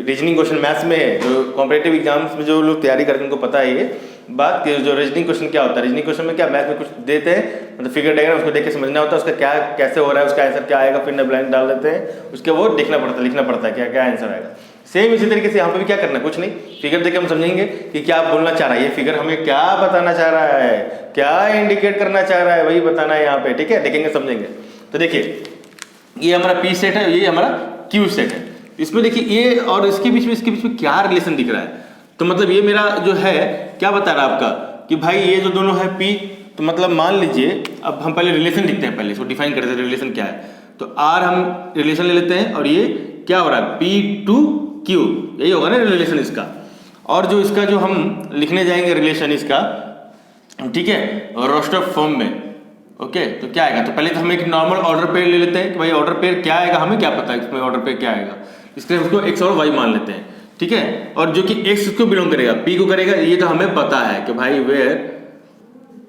रीजनिंग क्वेश्चन मैथ्स में जो कॉम्पिटेटिव एग्जाम्स में जो लोग तैयारी करते हैं उनको पता है ये बात कि जो रीजनिंग क्वेश्चन क्या होता है। रीजनिंग क्वेश्चन में क्या, मैथ में कुछ देते हैं, मतलब फिगर डायग्राम, उसको देख के समझना होता है उसका क्या कैसे हो रहा है, उसका आंसर क्या आएगा, फिर ब्लैंक डाल देते हैं, उसके वो देखना पड़ता है, लिखना पड़ता है क्या क्या आंसर आएगा। सेम इसी तरीके से यहाँ पे भी क्या करना है, कुछ नहीं, फिगर देख के हम समझेंगे कि क्या बोलना चाह रहा है ये फिगर, हमें क्या बताना चाह रहा है, क्या इंडिकेट करना चाह रहा है, वही बताना है यहाँ पे। ठीक है, देखेंगे समझेंगे। तो देखिए ये हमारा पी सेट है, ये हमारा क्यू सेट है। इसमें देखिए ये और इसके बीच में क्या रिलेशन दिख रहा है, तो मतलब ये मेरा जो है क्या बता रहा है आपका कि भाई ये जो दोनों है P, तो मतलब मान लीजिए, अब हम पहले रिलेशन लिखते हैं, पहले इसको डिफाइन करते हैं रिलेशन क्या है। तो R हम रिलेशन ले लेते हैं और ये क्या हो रहा है, P to Q, यही होगा ना रिलेशन इसका। और जो इसका जो हम लिखने जाएंगे रिलेशन इसका, ठीक है, रोस्टर फॉर्म में, ओके, तो क्या आएगा, तो पहले तो हम एक नॉर्मल ऑर्डर पेयर ले लेते हैं कि भाई ऑर्डर पेयर क्या आएगा, हमें क्या पता है इसमें ऑर्डर पेयर क्या आएगा, इसके लिए उसको x और y मान लेते हैं। ठीक है, और जो कि x को बिलोंग करेगा, p को करेगा, ये तो हमें पता है कि भाई वेयर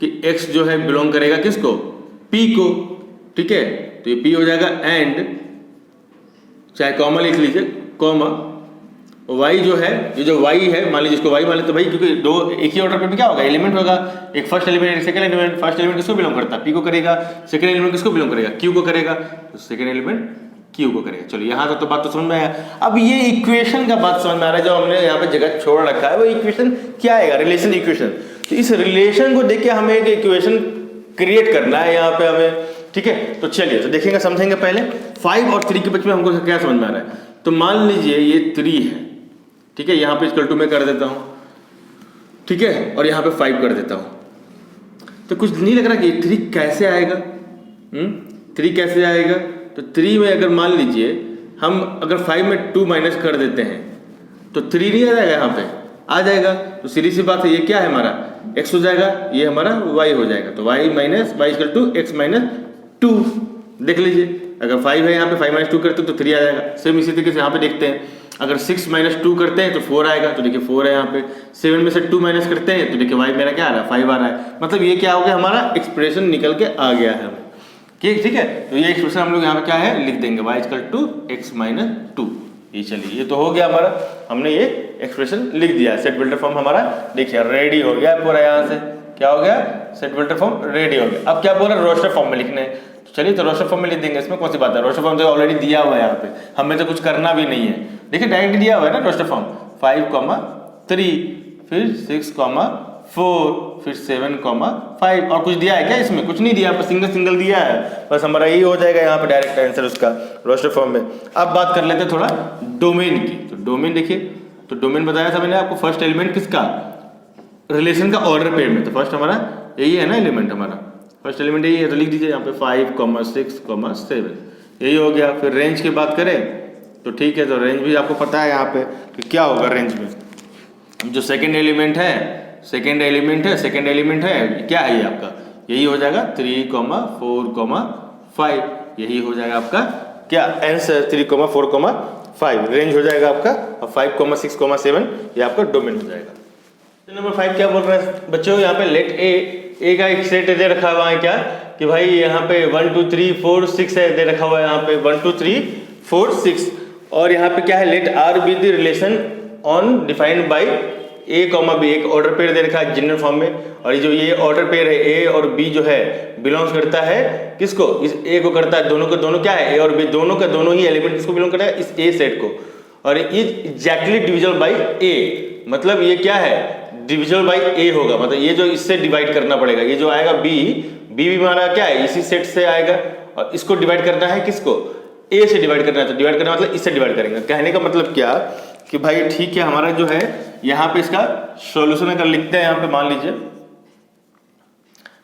कि x जो है बिलोंग करेगा किसको, p को। ठीक है, तो ये p हो जाएगा एंड, चाहे कॉमा लिख लीजिए, कॉमा y जो है, ये जो y है, मान लीजिए इसको y मान लेते तो भाई, क्योंकि दो एक ही ऑर्डर पे क्या होगा, एलिमेंट होगा, एक फर्स्ट एलिमेंट एक सेकंड एलिमेंट। फर्स्ट एलिमेंट किसको बिलोंग करता है, p को करेगा, सेकंड एलिमेंट किसको बिलोंग करेगा, q को करेगा, तो सेकंड एलिमेंट q को करेगा। चलो यहाँ तक तो बात तो समझ में आया। अब ये इक्वेशन का बात समझ में आ रहा है, जो हमने यहाँ पे जगह छोड़ रखा है, वो इक्वेशन क्या आएगा, रिलेशन इक्वेशन। तो इस रिलेशन को देख के हमें एक इक्वेशन क्रिएट करना है यहाँ पे हमें। ठीक है, तो चलिए तो देखेंगे समझेंगे पहले 5 और 3 के बीच में हमको क्या समझ में आ रहा है। तो मान लीजिए ये 3 है, ठीक है, यहाँ पे इक्वल टू में कर देता हूँ, ठीक है, और यहाँ पे 5 कर देता हूँ। तो कुछ नहीं लग रहा कि 3 कैसे आएगा, 3 कैसे आएगा। तो 3 में अगर मान लीजिए हम अगर 5 में 2 माइनस कर देते हैं तो 3 नहीं आ जाएगा, यहाँ पे आ जाएगा। तो सीधी सी बात है, ये क्या है हमारा x हो जाएगा, ये हमारा y हो जाएगा। तो y minus y equal to x minus 2। देख लीजिए, अगर 5 है यहाँ पे 5 माइनस 2 करते तो 3 आ जाएगा। सेम इसी तरीके से यहाँ पे देखते हैं, अगर 6 माइनस 2 करते हैं तो 4 आएगा। तो देखिए 4 है यहाँ पे। 7 में से 2 माइनस करते हैं तो देखिए y मेरा क्या आ रहा है, 5 आ रहा है। मतलब ये क्या हो गया, हमारा एक्सप्रेशन निकल के आ गया है हमें। ठीक है, तो ये एक्सप्रेशन हम लोग यहाँ पे क्या है लिख देंगे, y equal to x minus 2। ये चलिए ये तो हो गया हमारा, हमने ये एक्सप्रेशन लिख दिया। सेट बिल्डर फॉर्म हमारा देखिए रेडी हो गया पूरा। यहाँ से क्या हो गया, सेट बिल्डर फॉर्म रेडी हो गया। अब क्या बोल रहा है, रोस्टर फॉर्म में लिखने। तो चलिए तो रोस्टर फॉर्म में लिख देंगे, इसमें कौन सी बात है, रोस्टर फॉर्म तो ऑलरेडी दिया हुआ है यहाँ पे, हमें तो कुछ करना भी नहीं है। देखिए डायरेक्ट दिया हुआ है ना रोस्टर फॉर्म, 5, 3, फिर 6, 4, फिर 7, 5। और कुछ दिया है क्या इसमें, कुछ नहीं दिया, सिंगल सिंगल दिया है, बस हमारा यही हो जाएगा यहाँ पे डायरेक्ट आंसर उसका रोस्टर फॉर्म में। अब बात कर लेते हैं थोड़ा डोमेन की। तो डोमेन देखिए, तो डोमेन बताया था मैंने आपको, फर्स्ट एलिमेंट किसका, रिलेशन का ऑर्डर पेयर में। तो फर्स्ट हमारा यही है ना एलिमेंट, हमारा फर्स्ट एलिमेंट यही है। तो लिख दीजिए यहाँ पे 5, 6, 7, यही हो गया। फिर रेंज की बात करें तो ठीक है, तो रेंज भी आपको पता है यहाँ पे कि क्या होगा रेंज में। जो सेकेंड एलिमेंट है क्या है ये आपका, यही हो जाएगा 3, 4, 5। यही हो जाएगा आपका क्या आंसर, 3, 4, 5 रेंज हो जाएगा आपका। और 5, 6, 7 ये आपका डोमेन हो जाएगा। नंबर 5 क्या बोल रहा है बच्चों, यहाँ पे लेट ए का एक सेट दे रखा हुआ है क्या, कि भाई यहाँ पे 1, 2, 3, 4, 6 है दे रखा हुआ है, यहाँ पे 1, 2, 3, 4, 6। और यहाँ पे क्या है, let R be the relation on defined by A comma B. एक ऑर्डर पेयर दे रखा है जनरल फॉर्म में, और ये जो ये ऑर्डर पेयर है ए और बी जो है बिलोंग्स करता है किसको, इस ए को करता है। दोनों क्या है, ए और बी दोनों का दोनों ही एलिमेंट किसको बिलोंग करता है, इस ए सेट को। और ये एग्जैक्टली डिविजिबल बाई ए, मतलब ये क्या है, डिविजिबल बाई ए होगा, मतलब ये जो इससे डिवाइड करना पड़ेगा, ये जो आएगा बी, बी भी हमारा क्या है, इसी सेट से आएगा, और इसको डिवाइड करना है किसको, ए से डिवाइड करना है, तो डिवाइड करना मतलब इससे डिवाइड करेंगे। कहने का मतलब क्या कि भाई ठीक है, हमारा जो है यहाँ पे इसका सॉल्यूशन अगर लिखते हैं यहाँ पे, मान लीजिए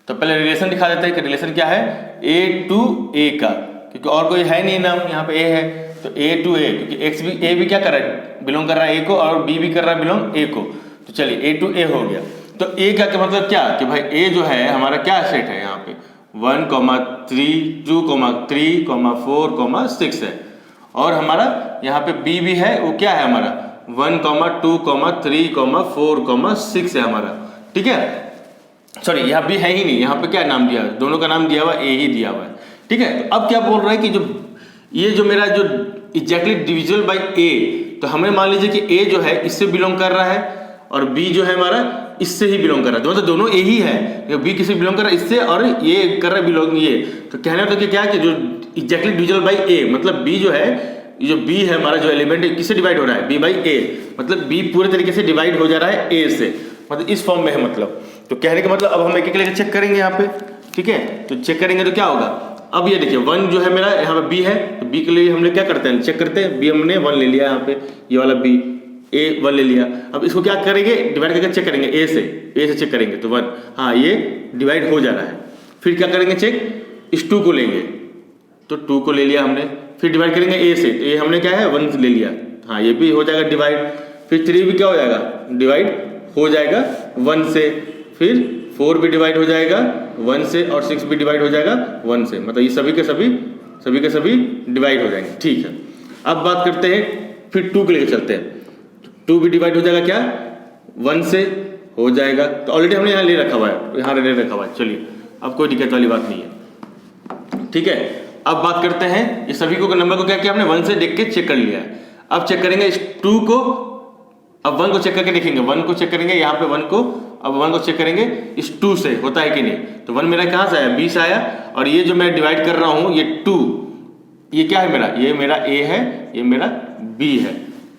तो पहले रिलेशन दिखा देते हैं कि रिलेशन क्या है, ए टू ए का, क्योंकि और कोई है नहीं नाम, यहाँ पे ए है तो ए टू ए, क्योंकि एक्स भी, ए भी क्या कर रहा है, बिलोंग कर रहा है ए को, और बी भी कर रहा है बिलोंग ए को, तो चलिए ए टू ए हो गया। तो ए का मतलब क्या कि भाई ए जो है हमारा क्या सेट है, यहाँ पे 1, 3, 2, 3, 4, 6 है, और हमारा यहाँ पे बी भी है, वो क्या है हमारा 1, 2, 3, 4, 6 है हमारा, ठीक है। सॉरी, यहाँ बी है ही नहीं, यहाँ पे क्या नाम दिया, दोनों का नाम दिया हुआ ए ही दिया हुआ है, ठीक है। तो अब क्या बोल रहा है कि जो ये जो मेरा जो एग्जैक्टली डिविजिबल बाई ए, तो हमें मान लीजिए कि ए जो है इससे बिलोंग कर रहा है, और बी जो है हमारा इससे ही बिलोंग कर रहा है, तो मतलब दोनों ए ही है, बी किसी बिलोंग कर रहा है इससे, और ये कर रहा है बिलोंग ये, तो कहना तो क्या है कि जो एग्जैक्टली डिविजिबल बाई ए, मतलब बी जो है, ये जो बी है हमारा जो एलिमेंट है किससे डिवाइड हो रहा है, बी बाई ए, मतलब बी पूरे तरीके से डिवाइड हो जा रहा है ए से, मतलब इस फॉर्म में है मतलब। तो कहने का मतलब अब हम एक एक लेकर चेक करेंगे यहाँ पे, ठीक है। तो चेक करेंगे तो क्या होगा, अब ये देखिए 1 जो है मेरा यहाँ पे बी है, तो बी के लिए हमने क्या करते हैं, चेक करते हैं, बी हमने 1 ले लिया यहाँ पे, ये वाला बी ए 1 ले लिया, अब इसको क्या करेंगे, डिवाइड करके चेक करेंगे ए से चेक करेंगे तो 1, हाँ ये डिवाइड हो जा रहा है। फिर क्या करेंगे चेक, इस 2 को लेंगे, तो 2 को ले लिया हमने, फिर डिवाइड करेंगे ए से, तो ये हमने क्या है 1 ले लिया, हाँ ये भी हो जाएगा डिवाइड। फिर 3 भी क्या हो जाएगा, डिवाइड हो जाएगा 1 से, फिर 4 भी डिवाइड हो जाएगा 1 से, और 6 भी डिवाइड हो जाएगा 1 से, मतलब ये सभी के सभी डिवाइड हो जाएंगे, ठीक है। अब बात करते हैं, फिर 2 के लेके चलते हैं, 2 भी डिवाइड हो जाएगा क्या, 1 से हो जाएगा, तो ऑलरेडी हमने यहाँ ले रखा हुआ है, यहाँ ले रखा हुआ है, चलिए अब कोई दिक्कत वाली बात नहीं है, ठीक है। अब बात करते हैं, ये सभी को नंबर को क्या किया हमने 1 से देख के चेक कर लिया है। अब चेक करेंगे इस 2 को, अब 1 को चेक करके देखेंगे, 1 को चेक करेंगे यहाँ पे 1 को, अब 1 को चेक करेंगे इस 2 से होता है कि नहीं, तो 1 मेरा कहाँ से आया, बी से आया, और ये जो मैं डिवाइड कर रहा हूँ ये 2, ये क्या है मेरा, ये मेरा ए है, ये मेरा बी है,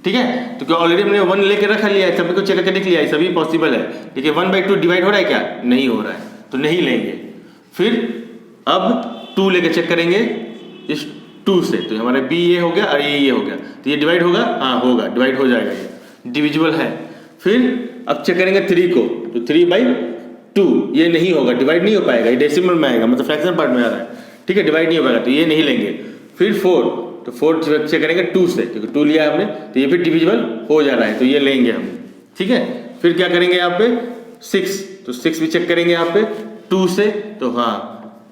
ठीक है। तो क्या ऑलरेडी हमने 1 लेके रख लिया है, सभी को चेक करके देख लिया है, सभी पॉसिबल है, ठीक है। 1/2 डिवाइड हो रहा है क्या, नहीं हो रहा है, तो नहीं लेंगे। फिर अब 2 लेके चेक करेंगे इस 2 से, तो हमारा बी ये हो गया और ये हो गया, तो ये डिवाइड होगा, हाँ होगा, डिवाइड हो जाएगा, ये डिविजिबल है। फिर अब चेक करेंगे 3 को, तो 3/2 ये नहीं होगा, डिवाइड नहीं हो पाएगा, ये डेसिमल में आएगा, मतलब फ्रैक्शन पार्ट में आ रहा है, ठीक है, डिवाइड नहीं हो पाएगा, तो ये नहीं लेंगे। फिर 4, तो 4 चेक करेंगे 2 से, क्योंकि 2 लिया हमने, तो ये भी डिविजिबल हो जा रहा है, तो ये लेंगे हम, ठीक है। फिर क्या करेंगे यहाँ पे 6, तो 6 भी चेक करेंगे यहाँ पे 2 से, तो हाँ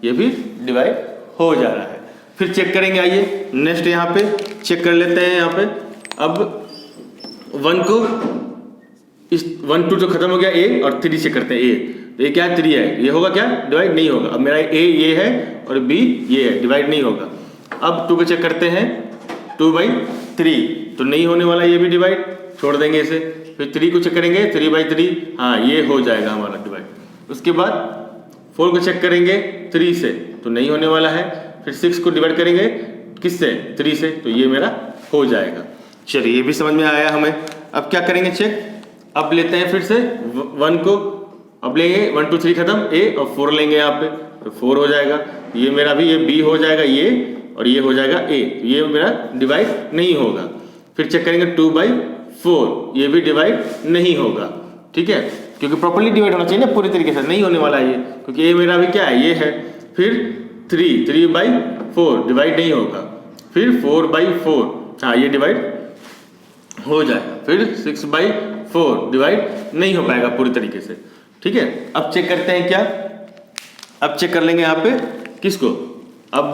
ये भी डिवाइड हो जा रहा है। फिर चेक करेंगे, आइए नेक्स्ट यहाँ पे चेक कर लेते हैं, यहाँ पे अब 1 को इस 1 2 तो खत्म हो गया ए, और 3 चेक करते हैं ए, तो ये क्या है 3 है, ये होगा क्या, डिवाइड नहीं होगा। अब मेरा ए ये है और बी ये है, डिवाइड नहीं होगा। अब 2 को चेक करते हैं, 2/3 तो नहीं होने वाला, ये भी डिवाइड छोड़ देंगे इसे। फिर 3 को चेक करेंगे, 3/3 हाँ ये हो जाएगा हमारा डिवाइड। उसके बाद 4 को चेक करेंगे 3 से, तो नहीं होने वाला है। फिर 6 को डिवाइड करेंगे किससे, 3 से, तो ये मेरा हो जाएगा। चलिए ये भी समझ में आया हमें। अब क्या करेंगे चेक, अब लेते हैं फिर से 1 को, अब लेंगे 1 2 3 खत्म ए, और 4 लेंगे यहाँ पे, तो 4 हो जाएगा, ये मेरा भी ये बी हो जाएगा ये, और ये हो जाएगा ए, तो ये मेरा डिवाइड नहीं होगा। फिर चेक करेंगे 2/4 ये भी डिवाइड नहीं होगा, ठीक है, क्योंकि प्रॉपर्ली डिवाइड होना चाहिए ना पूरी तरीके से, नहीं होने वाला है ये, क्योंकि ये मेरा भी क्या है ये है। फिर 3/4 डिवाइड नहीं होगा। फिर 4/4 हाँ ये डिवाइड हो जाएगा। फिर 6/4 डिवाइड नहीं हो पाएगा पूरी तरीके से, ठीक है। अब चेक करते हैं क्या, अब चेक कर लेंगे यहाँ पे किसको, अब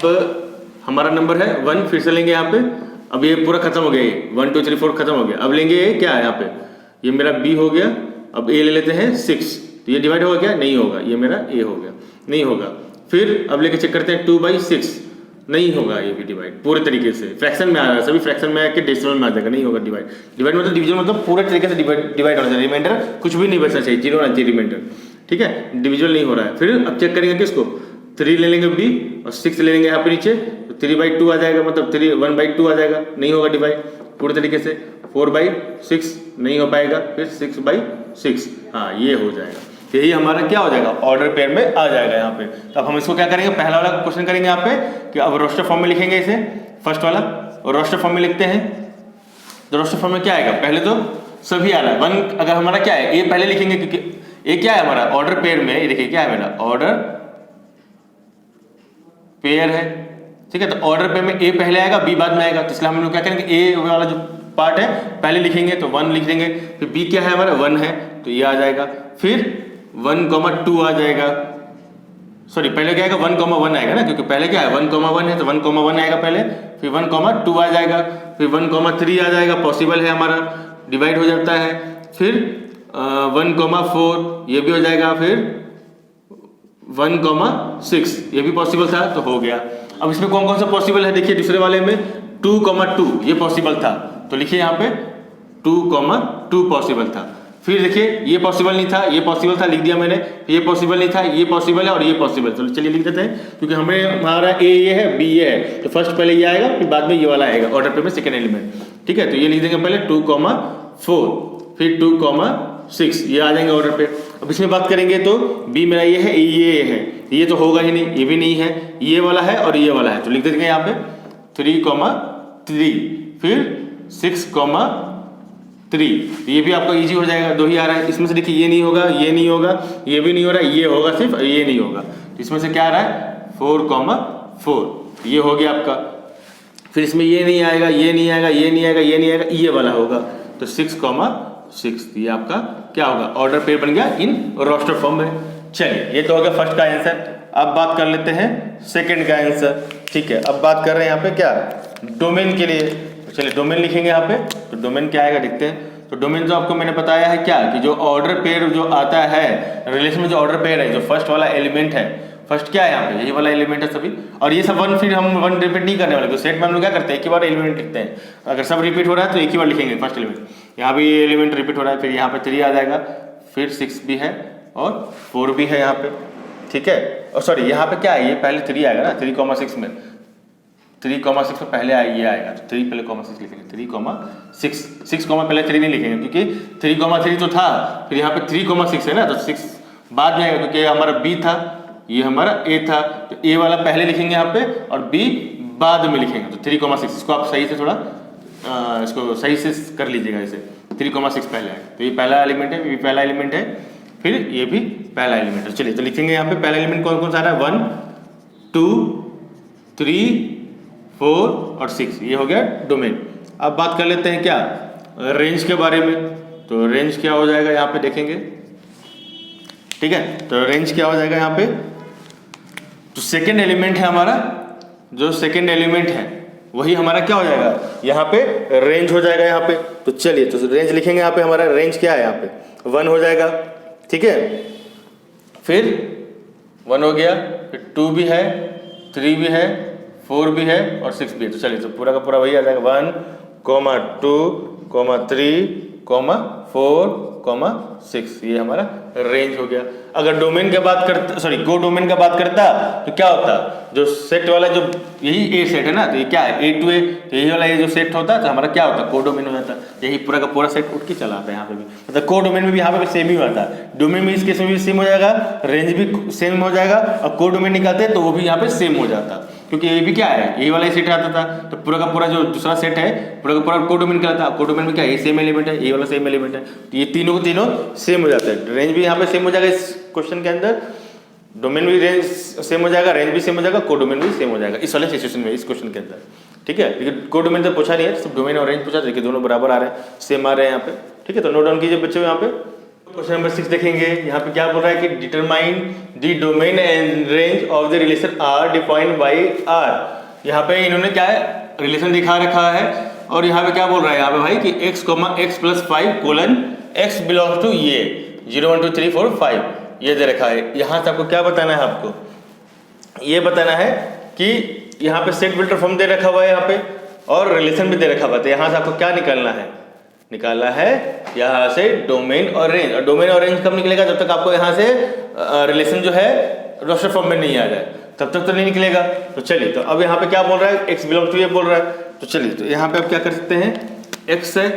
हमारा नंबर है 1, फिर से लेंगे यहाँ पे। अब ये पूरा खत्म हो गया, ये 1 2 3 4 खत्म हो गया। अब लेंगे ये क्या है यहाँ पे, ये मेरा बी हो गया। अब ए ले लेते हैं 6, तो ये डिवाइड होगा क्या, नहीं होगा, ये मेरा ए हो गया, नहीं होगा। फिर अब लेके चेक करते हैं 2/6 नहीं होगा, ये भी डिवाइड पूरे तरीके से, फ्रैक्शन में आ रहा है, सभी फ्रैक्शन में आके डेसिमल में आ जाएगा, नहीं होगा डिवाइड। डिवाइड मतलब डिवीजन, मतलब पूरे तरीके से डिवाइड होना चाहिए, रिमाइंडर कुछ भी नहीं बचना चाहिए, 0 होना चाहिए रिमाइंडर, ठीक है, डिविजन नहीं हो रहा है। फिर अब चेक करेंगे किसको, 3 ले लेंगे बी और 6 ले लेंगे यहाँ पे नीचे, तो 3/2 आ जाएगा, मतलब 1/2 आ जाएगा, नहीं होगा डिवाइड। पूरे तरीके से 4/6 नहीं हो पाएगा, फिर 6/6, हाँ ये हो जाएगा। यही हमारा क्या हो जाएगा, ऑर्डर पेयर में आ जाएगा यहाँ पे। तो अब हम इसको क्या करेंगे, पहला वाला क्वेश्चन करेंगे यहाँ पे कि अब रोस्टर फॉर्म में लिखेंगे इसे, फर्स्ट वाला और रोस्टर फॉर्म में लिखते हैं। तो रोस्टर फॉर्म में क्या आएगा, पहले तो सभी आ रहा है 1, अगर हमारा क्या है ए पहले लिखेंगे, क्योंकि ए क्या है हमारा ऑर्डर पेयर में, ये देखिए क्या है मेरा ऑर्डर पेयर है, ठीक है। तो ऑर्डर पेयर में ए पहले आएगा, बी बाद में आएगा, तो इसलिए हम लोग क्या करेंगे, ए वाला जो पार्ट है पहले लिखेंगे तो 1 लिख देंगे, फिर बी क्या है हमारा 1 है तो ये आ जाएगा, फिर 1,2 आ जाएगा, सॉरी पहले क्या आएगा 1,1 आएगा ना, क्योंकि पहले क्या है 1,1 है तो 1,1 आएगा पहले, फिर 1,2 आ जाएगा, फिर 1,3 आ जाएगा, पॉसिबल है हमारा, डिवाइड हो जाता है, फिर 1,4 ये भी हो जाएगा, फिर 1,6 ये भी पॉसिबल था तो हो गया। अब इसमें कौन कौन सा पॉसिबल है, देखिए दूसरे वाले में 2,2 ये पॉसिबल था, तो लिखिए यहाँ पे 2,2 पॉसिबल था। फिर देखिए ये पॉसिबल नहीं था, ये पॉसिबल था, लिख दिया मैंने, ये पॉसिबल नहीं था, ये पॉसिबल है और ये पॉसिबल, तो चलिए लिख देते हैं, क्योंकि हमें हमारा ए ये है, बी ये है, तो फर्स्ट पहले ये आएगा, फिर बाद में ये वाला आएगा ऑर्डर पे में सेकेंड एलिमेंट, ठीक है। तो ये लिख देंगे पहले 2,4, फिर 2,6 ये आ जाएंगे ऑर्डर पे। अब इसमें बात करेंगे तो बी मेरा ये है, ये है, ये तो होगा ही नहीं, ये भी नहीं है, ये वाला है और ये वाला है, तो लिख देंगे यहाँ पे 3,3, फिर 6,3, ये भी आपका इजी हो जाएगा, 2 ही आ रहा है। इसमें से देखिए ये नहीं होगा, ये नहीं होगा, ये भी नहीं हो रहा है, ये होगा सिर्फ, ये नहीं होगा, तो इसमें से क्या आ रहा है 4,4 ये हो गया आपका। फिर इसमें ये नहीं आएगा, ये नहीं आएगा, ये नहीं आएगा, ये नहीं आएगा, ये वाला होगा, तो 6,6 ये आपका क्या होगा, ऑर्डर पेयर बन गया इन रोस्टर फॉर्म में। चलिए ये तो हो गया फर्स्ट का आंसर। अब बात कर लेते हैं सेकंड का आंसर, ठीक है। अब बात कर रहे हैं यहाँ पे क्या, डोमेन के लिए, चलिए डोमेन लिखेंगे यहाँ पे, तो डोमेन क्या आएगा देखते हैं। तो डोमेन जो आपको मैंने बताया है क्या, कि जो ऑर्डर पेयर जो आता है रिलेशन में, जो ऑर्डर पेयर है, जो फर्स्ट वाला एलिमेंट है, फर्स्ट क्या है यहाँ पे, यही वाला एलिमेंट है सभी, और ये सब 1 फिर हम 1 रिपीट नहीं करने वाले, तो सेट में हम लोग क्या करते हैं एक ही बार एलिमेंट लिखते हैं, अगर सब रिपीट हो रहा है तो एक ही बार लिखेंगे फर्स्ट एलिमेंट। यहाँ भी ये एलिमेंट रिपीट हो रहा है, फिर यहाँ पे 3 आ जाएगा, फिर 6 भी है और 4 भी है यहाँ पे, ठीक है। और सॉरी यहाँ पे क्या है, ये पहले 3 आएगा ना, 3,6 में 3,6 में पहले ये आएगा, तो 3 पहले 6 लिखेंगे, 3,6 6 पहले 3 नहीं लिखेंगे, क्योंकि 3,3 तो था, फिर यहाँ पे 3,6 है ना, तो 6 बाद में आएगा, क्योंकि हमारा बी था, ये हमारा ए था, तो ए वाला पहले लिखेंगे यहाँ पे और बी बाद में लिखेंगे, तो 3,6 इसको आप सही से थोड़ा इसको सही से कर लीजिएगा, इसे 3,6 पहले आएगा, तो ये पहला एलिमेंट है, ये पहला एलिमेंट है, फिर ये भी पहला एलिमेंट है। चलिए तो लिखेंगे यहाँ पे पहला एलिमेंट कौन कौन सा आ रहा है, 1, 2, 3, 4 और 6, ये हो गया डोमेन। अब बात कर लेते हैं क्या, रेंज के बारे में। तो रेंज क्या हो जाएगा यहाँ पे देखेंगे, ठीक है। तो रेंज क्या हो जाएगा यहाँ पे, तो सेकेंड एलिमेंट है हमारा, जो सेकेंड एलिमेंट है वही हमारा क्या हो जाएगा, यहाँ पे रेंज हो जाएगा यहाँ पे। तो चलिए तो रेंज लिखेंगे यहाँ पे, हमारा रेंज क्या है यहाँ पे 1 हो जाएगा, ठीक है। फिर 1 हो गया, फिर 2 भी है, 3 भी है, 4 भी है और 6 भी है। तो चलिए तो पूरा का पूरा वही आ जाएगा, 1, 2, 3, 4, 6, ये हमारा रेंज हो गया। अगर डोमेन का बात करता, सॉरी को डोमेन का बात करता तो क्या होता, जो सेट वाला जो यही ए सेट है ना, तो ये क्या है A to A, तो यही वाला ये जो सेट होता है तो हमारा क्या होता, को डोमेन हो जाता, यही पूरा का पूरा सेट उठ के चला आता है यहाँ पे भी, मतलब को डोमेन में भी यहाँ पे सेम ही होता है, डोमेन में इस केस में भी सेम हो जाएगा, रेंज भी सेम हो जाएगा, और को डोमेन निकालते हैं तो वो भी यहाँ पे सेम हो जाता, क्योंकि ये भी क्या है, यही वाला सेट आता था, तो पूरा का पूरा जो दूसरा सेट है पूरा का पूरा को डोमेन कहलाता है। को डोमेन में क्या है, सेम एलिमेंट है, ये वाला सेम एलिमेंट है, तो ये तीनों को तीनों सेम हो जाता है। रेंज भी यहाँ पे सेम हो जाएगा इस क्वेश्चन के अंदर, डोमेन भी रेंज सेम हो जाएगा, रेंज भी सेम हो जाएगा, को डोमेन भी सेम हो जाएगा इस वाले सिचुएशन में, इस क्वेश्चन के अंदर, ठीक है। लेकिन को डोमेन तो पूछा नहीं है, सिर्फ डोमेन और रेंज पूछा, देखिए दोनों बराबर आ रहे हैं, सेम आ रहे हैं यहाँ पे, ठीक है। तो नोट डाउन कीजिए बच्चों, यहाँ पे क्वेश्चन नंबर 6 देखेंगे। यहाँ पे क्या बोल रहा है कि determine the domain and range of the relation R defined by R. यहाँ पे इन्होंने क्या है, रिलेशन दिखा रखा है, और यहाँ पे क्या बोल रहा है यहाँ पे भाई कि x, x+5 colon x belongs to ये 0, 1, 2, 3, 4, 5 ये दे रखा है। यहाँ से आपको क्या बताना है, आपको ये बताना है कि यहाँ पे सेट फिल्टर फॉर्म दे रखा हुआ है यहाँ पे, और रिलेशन भी दे रखा हुआ है, तो यहाँ से आपको क्या निकालना है, निकालना है यहाँ से डोमेन और रेंज। और डोमेन और रेंज कब निकलेगा, जब तक आपको यहाँ से रिलेशन जो है रोस्टर फॉर्म में नहीं आ जाए, तब तक तो नहीं निकलेगा। तो चलिए तो अब यहाँ पे क्या बोल रहा है, x बिलोंग टू ये बोल रहा है, तो चलिए तो यहाँ पे आप क्या कर सकते हैं, x है,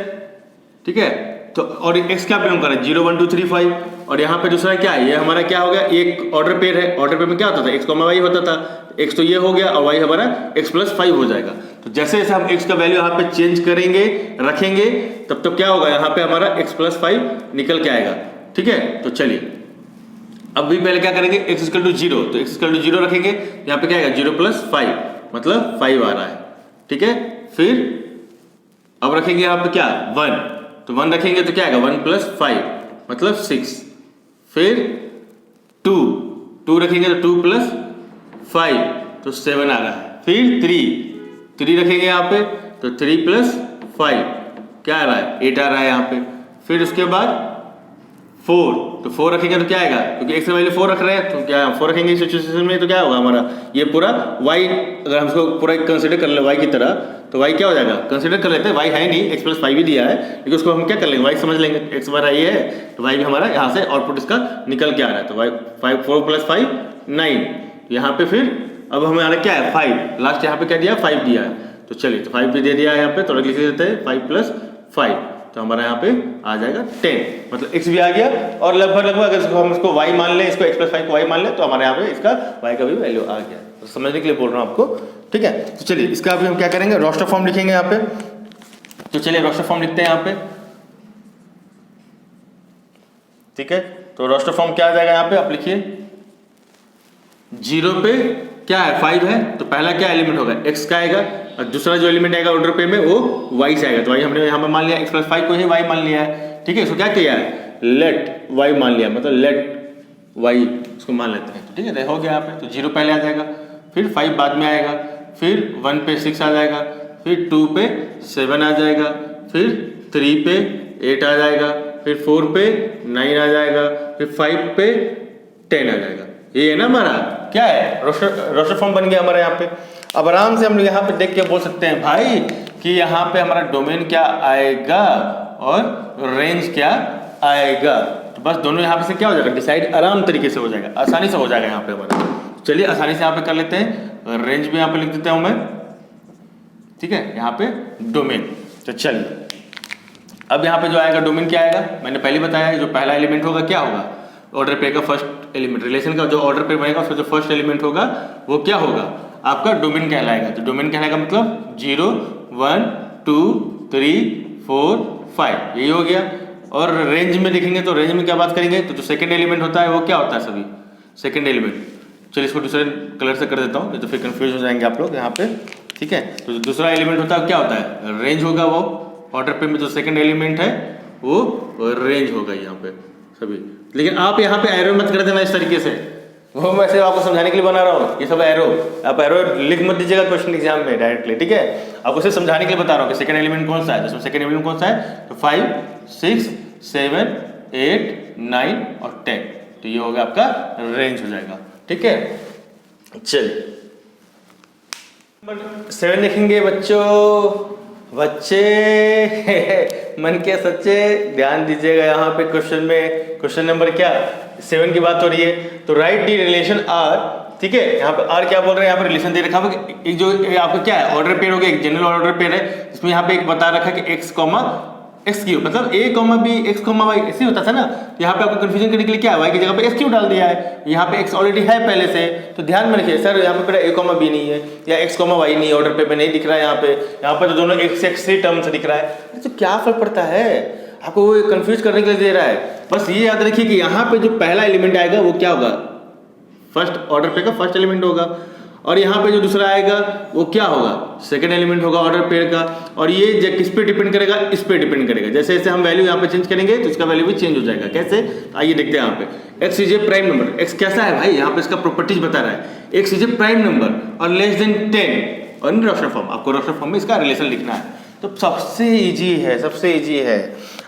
ठीक है। तो और x क्या बिलोंग कर रहा है 0 1 2 3 5, और यहाँ पे दूसरा क्या है, ये हमारा क्या हो गया, एक ऑर्डर पेयर है। ऑर्डर पेयर में क्या होता था, x, y होता था। x तो ये हो गया और y हमारा x + 5 हो जाएगा। तो जैसे जैसे हम x का वैल्यू यहाँ पे चेंज करेंगे, रखेंगे, तब तो क्या होगा, यहाँ पे हमारा x + 5 निकल के आएगा, ठीक है। तो चलिए अब भी पहले क्या करेंगे, x = 0, तो x = 0 रखेंगे, यहाँ पे क्या आएगा 0 + 5 मतलब 5 आ रहा है, ठीक है। फिर अब रखेंगे यहाँ पे क्या 1, तो 1 रखेंगे तो क्या आएगा 1 + 5 मतलब 6। फिर 2 रखेंगे तो 2 + 5 तो 7 आ रहा है। फिर 3 रखेंगे यहाँ पे तो 3 + 5 क्या आ रहा है 8 आ रहा है यहाँ पे। फिर उसके बाद 4, तो 4 रखेंगे तो क्या आएगा, क्योंकि x का वैल्यू 4 रख रहे हैं तो क्या 4 रखेंगे इस सिचुएशन में, तो क्या होगा हमारा ये पूरा y, अगर हम इसको पूरा कंसीडर कर ले y की तरह, तो y क्या हो जाएगा, कंसीडर कर लेते हैं, y है नहीं, x + 5 भी दिया है, लेकिन उसको हम क्या कर लेंगे, y समझ लेंगे, x हमारा ये है तो y भी हमारा यहाँ से आउटपुट इसका निकल के आ रहा है। तो y 4 + 5 9, यहाँ पे फिर अब हमारा क्या है 5, लास्ट यहाँ पे क्या दिया 5 दिया है, तो चलिए तो 5 भी दे दिया है यहाँ पे, तो लिख देते हैं 5 + 5, तो हमारा यहाँ पे आ जाएगा 10, मतलब x भी आ गया। और लगभग अगर हम इसको y मान लें, इसको x + 5 को y मान लें, तो हमारे यहाँ पे इसका y का भी वैल्यू आ गया। तो समझने के लिए बोल रहा हूँ आपको, ठीक है। तो चलिए इसका अभी हम क्या करेंगे, रोस्टर फॉर्म लिखेंगे यहाँ पे। तो चलिए रोस्टर फॉर्म लिखते हैं यहाँ पे, ठीक है। तो रोस्टर फॉर्म क्या आ जाएगा यहाँ पे, आप लिखिए 0 पे क्या है 5 है, तो पहला क्या एलिमेंट होगा x का आएगा, और दूसरा जो एलिमेंट आएगा ऑर्डर पे में वो y से आएगा। तो y हमने यहाँ पे मान लिया x + 5 को ही y मान लिया है, ठीक है। इसको क्या किया है लेट y मान लिया, मतलब लेट y इसको मान लेते हैं, तो ठीक है हो गया यहाँ पे। तो 0 पहले आ जाएगा, फिर 5 बाद में आएगा, फिर 1 पे 6 आ जाएगा, फिर 2 पे 7 आ जाएगा, फिर 3 पे 8 आ जाएगा, फिर 4 पे 9 आ जाएगा, फिर 5 पे 10 आ जाएगा। ये है ना हमारा क्या है रोस्टर फॉर्म बन गया हमारा यहाँ पे। अब आराम से हम लोग यहाँ पे देख के बोल सकते हैं भाई कि यहाँ पे हमारा डोमेन क्या आएगा और रेंज क्या आएगा। तो बस दोनों यहाँ पे से क्या हो जाएगा डिसाइड, आराम तरीके से हो जाएगा, आसानी से हो जाएगा यहाँ पे हमारा। चलिए आसानी से यहाँ पे कर लेते हैं, रेंज भी यहाँ पे लिख देता हूँ मैं, ठीक है, यहाँ पे डोमेन। तो चलिए अब यहाँ पे जो आएगा डोमेन क्या आएगा, मैंने पहले बताया जो पहला एलिमेंट होगा क्या होगा ऑर्डर पेयर का फर्स्ट एलिमेंट, रिलेशन का जो ऑर्डर पेयर बनेगा उसका जो फर्स्ट एलिमेंट होगा वो क्या होगा आपका डोमेन कहलाएगा। तो डोमेन कहलाएगा मतलब 0 1 2 3 4 5 यही हो गया। और रेंज में देखेंगे तो रेंज में क्या बात करेंगे, तो जो सेकंड एलिमेंट होता है वो क्या होता है सभी सेकंड एलिमेंट। चलिए इसको दूसरे कलर से कर देता हूँ नहीं तो फिर कंफ्यूज हो जाएंगे आप लोग यहाँ पे, ठीक है। तो जो दूसरा एलिमेंट होता है क्या होता है रेंज होगा, वो ऑर्डर पेयर में जो सेकंड एलिमेंट है वो रेंज होगा यहाँ पे सभी। लेकिन आप यहाँ पे एरो मत कर देना इस तरीके से, वो मैं सिर्फ आपको समझाने के लिए बना रहा हूँ। ये सब एरो आप एरो लिख मत दीजिएगा क्वेश्चन एग्जाम में डायरेक्टली, ठीक है। आपको सिर्फ समझाने के लिए बता रहा हूँ कि सेकंड एलिमेंट कौन सा है। जिसमें सेकंड एलिमेंट कौन सा है, तो 5 6 7 8 9 और 10, तो ये हो गया आपका रेंज हो जाएगा, ठीक है। चलिए 7 लिखेंगे बच्चे मन के सच्चे ध्यान दीजिएगा यहाँ पे क्वेश्चन में, क्वेश्चन नंबर क्या 7 की बात हो रही है। तो राइट दी रिलेशन आर, ठीक है। यहाँ पे आर क्या बोल रहे हैं, यहाँ पे रिलेशन दे रखा है एक जो आपका क्या है ऑर्डर पेयर हो गया, एक जनरल ऑर्डर पेयर है जिसमें यहाँ पे एक बता रखा है कि एक्स क्यू मतलब a बी एक्स वाई ऐसे होता था ना। यहाँ पे आपको कंफ्यूजन करने के लिए क्या है, y की जगह पे एक्स क्यू डाल दिया है, यहाँ पे x ऑलरेडी है पहले से। तो ध्यान में रखिए सर यहाँ पे a बी नहीं है या x वाई नहीं, ऑर्डर पे नहीं दिख रहा है यहाँ पे तो दोनों x टर्म से दिख रहा है। तो क्या फर्क पड़ता है, आपको वो कंफ्यूज करने के लिए दे रहा है। बस ये याद रखिए कि यहाँ पे जो पहला एलिमेंट आएगा वो क्या होगा, फर्स्ट ऑर्डर पे का फर्स्ट एलिमेंट होगा, और यहाँ पे जो दूसरा आएगा वो क्या होगा सेकंड एलिमेंट होगा ऑर्डर पेयर का। और ये किस पे डिपेंड करेगा, इस पे डिपेंड करेगा। जैसे जैसे हम वैल्यू यहाँ पे चेंज करेंगे तो इसका वैल्यू भी चेंज हो जाएगा। कैसे, आइए देखते हैं यहाँ पे x is a prime number. x कैसा है भाई, यहाँ पे इसका प्रॉपर्टीज बता रहा है x is a prime number और लेस देन 10 और इन रोस्टर फॉर्म। आपको रोस्टर फॉर्म में इसका रिलेशन लिखना है। तो सबसे ईजी है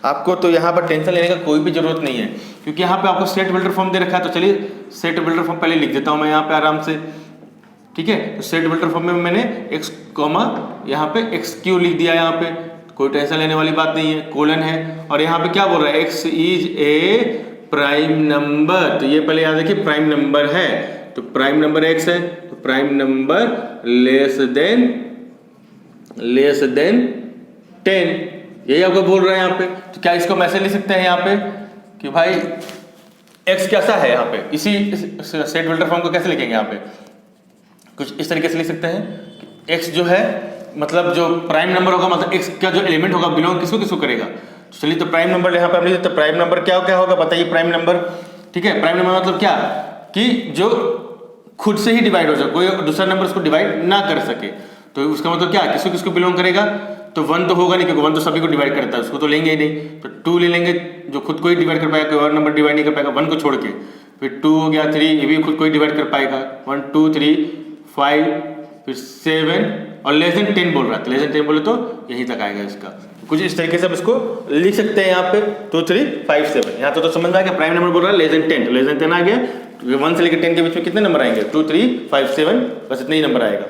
आपको, तो यहाँ पर टेंशन लेने का कोई भी जरूरत नहीं है क्योंकि यहाँ पे आपको सेट बिल्डर फॉर्म दे रखा है। तो चलिए सेट बिल्डर फॉर्म पहले लिख देता हूँ मैं यहाँ पे आराम से, ठीक है। तो सेट बिल्डर फॉर्म में मैंने x यहाँ पे एक्स क्यू लिख दिया, यहाँ पे कोई टेंशन लेने वाली बात नहीं है, कोलन है। और यहाँ पे क्या बोल रहा है, x is a prime number. तो ये पहले याद रखिए प्राइम नंबर है, तो प्राइम नंबर x है, तो प्राइम नंबर लेस देन 10। यही आपको बोल रहे हैं यहाँ पे। तो क्या इसको मैसेज लिख सकते हैं यहाँ पे कि भाई x कैसा है यहाँ पे, इसी सेट वेक्टर फॉर्म को कैसे लिखेंगे यहाँ पे, कुछ इस तरीके से लिख सकते हैं कि x जो है मतलब जो प्राइम नंबर होगा, मतलब x का जो एलिमेंट होगा बिलोंग किसको किसको करेगा। तो चलिए तो प्राइम नंबर यहाँ पे हम लिख देते हैं। प्राइम नंबर क्या क्या होगा बताइए, प्राइम नंबर, ठीक है। प्राइम नंबर मतलब क्या कि जो खुद से ही डिवाइड हो जाए, कोई दूसरा नंबर उसको डिवाइड ना कर सके। तो उसका मतलब क्या, किसको किसको बिलोंग करेगा, तो 1 तो होगा नहीं क्योंकि 1 तो सभी को डिवाइड करता है, उसको तो लेंगे ही नहीं। तो 2 ले लेंगे जो खुद को ही डिवाइड कर पाएगा, कोई और नंबर डिवाइड नहीं कर पाएगा 1 को छोड़ के। फिर 2 हो गया, 3 ये भी खुद को ही डिवाइड कर पाएगा, 1 2 3 5 फिर 7 और लेस देन 10 बोल रहा है, लेस देन 10 बोले तो यहीं तक आएगा इसका। कुछ इस तरीके से आप इसको लिख सकते हैं यहाँ पे 2 3 5 7। यहाँ तो समझ में आ गया, प्राइम नंबर बोल रहा है लेस देन 10, लेस देन 10 आ गया। 1 से लेकर 10 के बीच में कितने नंबर आएंगे, 2 3 5 7, बस इतने ही नंबर आएगा।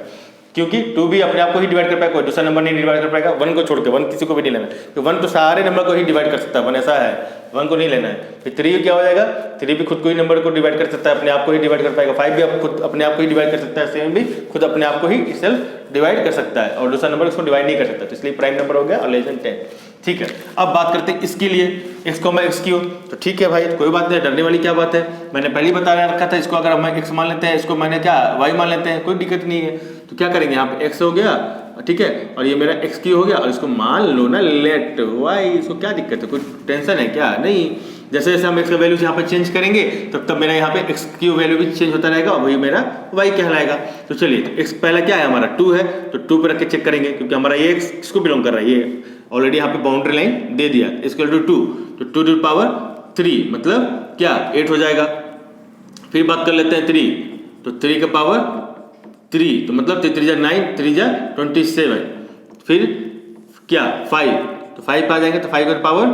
क्योंकि 2 भी अपने आप को ही डिवाइड कर पाएगा, कोई दूसरा नंबर नहीं डिवाइड कर पाएगा। 1 को छोड़ के, 1 किसी को भी नहीं लेना है, तो 1 तो सारे नंबर को ही डिवाइड कर सकता है, 1 ऐसा है, 1 को नहीं लेना है। फिर 3 क्या हो जाएगा, 3 भी खुद को ही नंबर को डिवाइड कर सकता है, अपने आप को ही डिवाइड कर पाएगा। 5 भी आप खुद अपने आप को ही डिवाइड कर सकता है, 7 भी खुद अपने आप को ही सेल्फ डिवाइड कर सकता है और दूसरा नंबर उसको डिवाइड नहीं कर सकता, तो इसलिए प्राइम नंबर हो गया और लेस देन 10। ठीक है, अब बात करते हैं इसके लिए x, x क्यू। तो ठीक है भाई, कोई बात नहीं, डरने वाली क्या बात है, मैंने पहले बता रखा था। इसको अगर हम x मान लेते हैं, इसको मैंने क्या y मान लेते हैं, कोई दिक्कत नहीं है। तो क्या करेंगे, यहाँ पे x हो गया, ठीक है, और ये मेरा x क्यू हो गया, और इसको मान लो ना लेट y, इसको क्या दिक्कत है, कोई टेंशन है क्या, नहीं। जैसे जैसे हम x का वैल्यू यहाँ पे चेंज करेंगे तब तब मेरा यहाँ पे x क्यू वैल्यू भी चेंज होता रहेगा, वही मेरा y कहलाएगा। तो चलिए, तो x पहला क्या है हमारा 2 है, तो 2 पे रख के चेक करेंगे, क्योंकि हमारा ये x किसको बिलोंग कर रहा है, ये ऑलरेडी यहाँ पे बाउंड्री लाइन दे दिया, इक्वल टू 2, तो 2 टू पावर 3 मतलब क्या 8 हो जाएगा। फिर बात कर लेते हैं 3, तो 3 का पावर 3, तो मतलब 3 3 9, 3 27, फिर क्या 5, तो 5 आ जाएंगे, तो 5 का पावर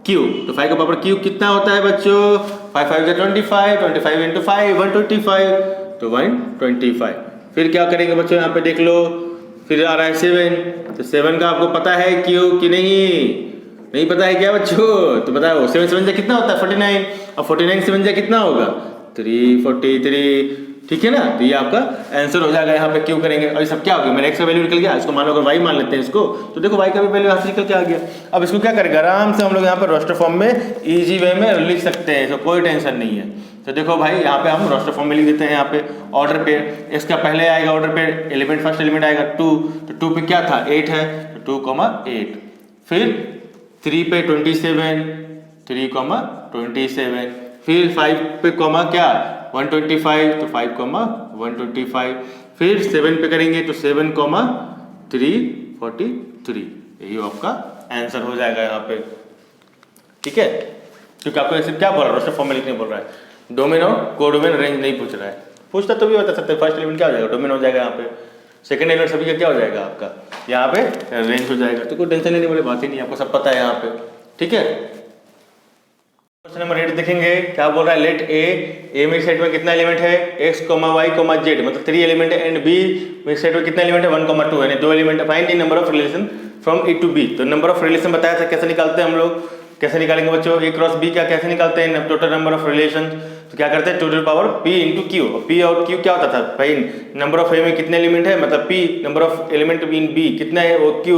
क्यू, तो 5 का पावर क्यू कितना होता है बच्चों, 5 5 25, 25 इंटू 5 125, तो 125। फिर क्या करेंगे बच्चों, यहाँ पे देख लो, फिर आ रहा है 7, तो 7 का आपको पता है क्यू कि नहीं पता है क्या बच्चों, तो बताओ 7 7 जा कितना होता है 49, और 49 7 जा कितना होगा 343, ठीक है ना। तो ये आपका आंसर हो जाएगा, यहाँ पे क्यू करेंगे, और ये सब क्या हो गया, मेरा x का वैल्यू निकल गया, इसको मान लो अगर y मान लेते हैं इसको, तो देखो y का भी वैल्यू यहाँ से निकल के आ गया। अब इसको क्या करेंगे, आराम से हम लोग यहाँ पर रोस्टर फॉर्म में इजी वे में लिख सकते हैं, इसको कोई टेंशन नहीं है। तो देखो भाई, यहाँ पे हम रोस्टर फॉर्म में लिख देते हैं, यहाँ पे ऑर्डर पे इसका पहले आएगा, ऑर्डर पे एलिमेंट फर्स्ट एलिमेंट आएगा 2, तो 2 पे क्या था 8 है, तो 2,8, फिर 3 पे 27, 3,27, फिर 5 पे कॉमा क्या 125, तो 5,125, फिर 7 पे करेंगे तो 7,343, यही आपका आंसर हो जाएगा यहाँ पे, ठीक है। क्योंकि आपको ऐसे क्या बोल रहा है, रोस्टर फॉर्म में लिखने बोल रहा है, डोमेन और कोडोमेन रेंज नहीं पूछ रहा है, पूछता तो भी बता सकते हैं। फर्स्ट एलिमेंट क्या हो जाएगा, डोमेन हो जाएगा, यहाँ पे सेकंड एलिमेंट सभी का क्या हो जाएगा आपका, यहाँ पे रेंज हो जाएगा। तो कोई टेंशन लेने वाली बात ही नहीं, आपको सब पता है यहाँ पे, ठीक है। क्वेश्चन नंबर 8 देखेंगे, क्या बोल रहा है, लेट ए में सेट में कितना एलिमेंट है, x, y, z, मतलब 3 एलिमेंट है, एंड b में सेट में कितना एलिमेंट है 1,2, यानी 2 एलिमेंट है। Find the number of relation from A to B. तो नंबर ऑफ रिलेशन बताया था, कैसे निकालते हैं हम लोग, कैसे निकालेंगे बच्चों, a क्रॉस b क्या कैसे निकालते हैं, टोटल नंबर ऑफ रिलेशन। तो क्या करते हैं, two to power p into q, p और q क्या होता था भाई, नंबर ऑफ a में कितने एलिमेंट है, मतलब p number of element in b कितना है, वो q,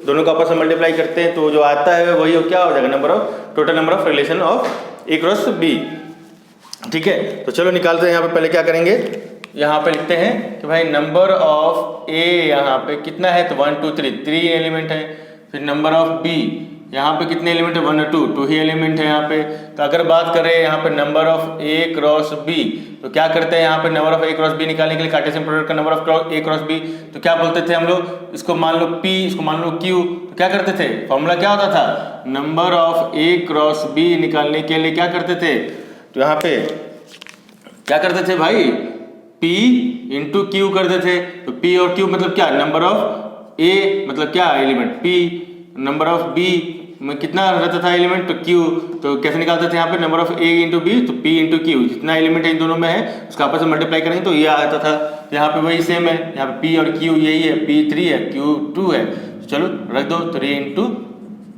दोनों को आपस में मल्टीप्लाई करते हैं, तो जो आता है वही क्या हो जाएगा, number of total number of relation of A cross B, ठीक है। तो चलो निकालते हैं। यहाँ पे पहले क्या करेंगे, यहाँ पे लिखते हैं कि भाई नंबर ऑफ ए यहाँ पे कितना है, तो 1 2 3 एलिमेंट है। फिर नंबर ऑफ बी यहाँ पे कितने एलिमेंट है, 1 और 2 ही एलिमेंट है यहाँ पे। तो अगर बात करें यहाँ पे number of A cross B, तो क्या करते हैं, यहाँ पे number of A cross B निकालने के लिए कार्टेशियन प्रोडक्ट का number of A cross B, तो क्या बोलते थे हम लोग, इसको मान लो p, इसको मान लो q, तो क्या करते थे, फॉर्मूला क्या होता था, number of A cross B निकालने के लिए क्या करते थे, तो यहाँ पे क्या करते थे भाई, p इंटू क्यू करते थे। तो p और q मतलब क्या, नंबर ऑफ a मतलब क्या element p, number of b में कितना रहता था एलिमेंट, तो q, तो कैसे निकालते थे यहाँ पे, number of a into B, तो p इंटू क्यू, जितना एलिमेंट है इन दोनों में है उसका आपस में मल्टीप्लाई करेंगे तो ये आता था। यहाँ पे वही सेम है, यहाँ पे p और q यही है, p 3 है, q 2 है, तो चलो रख दो 3 इंटू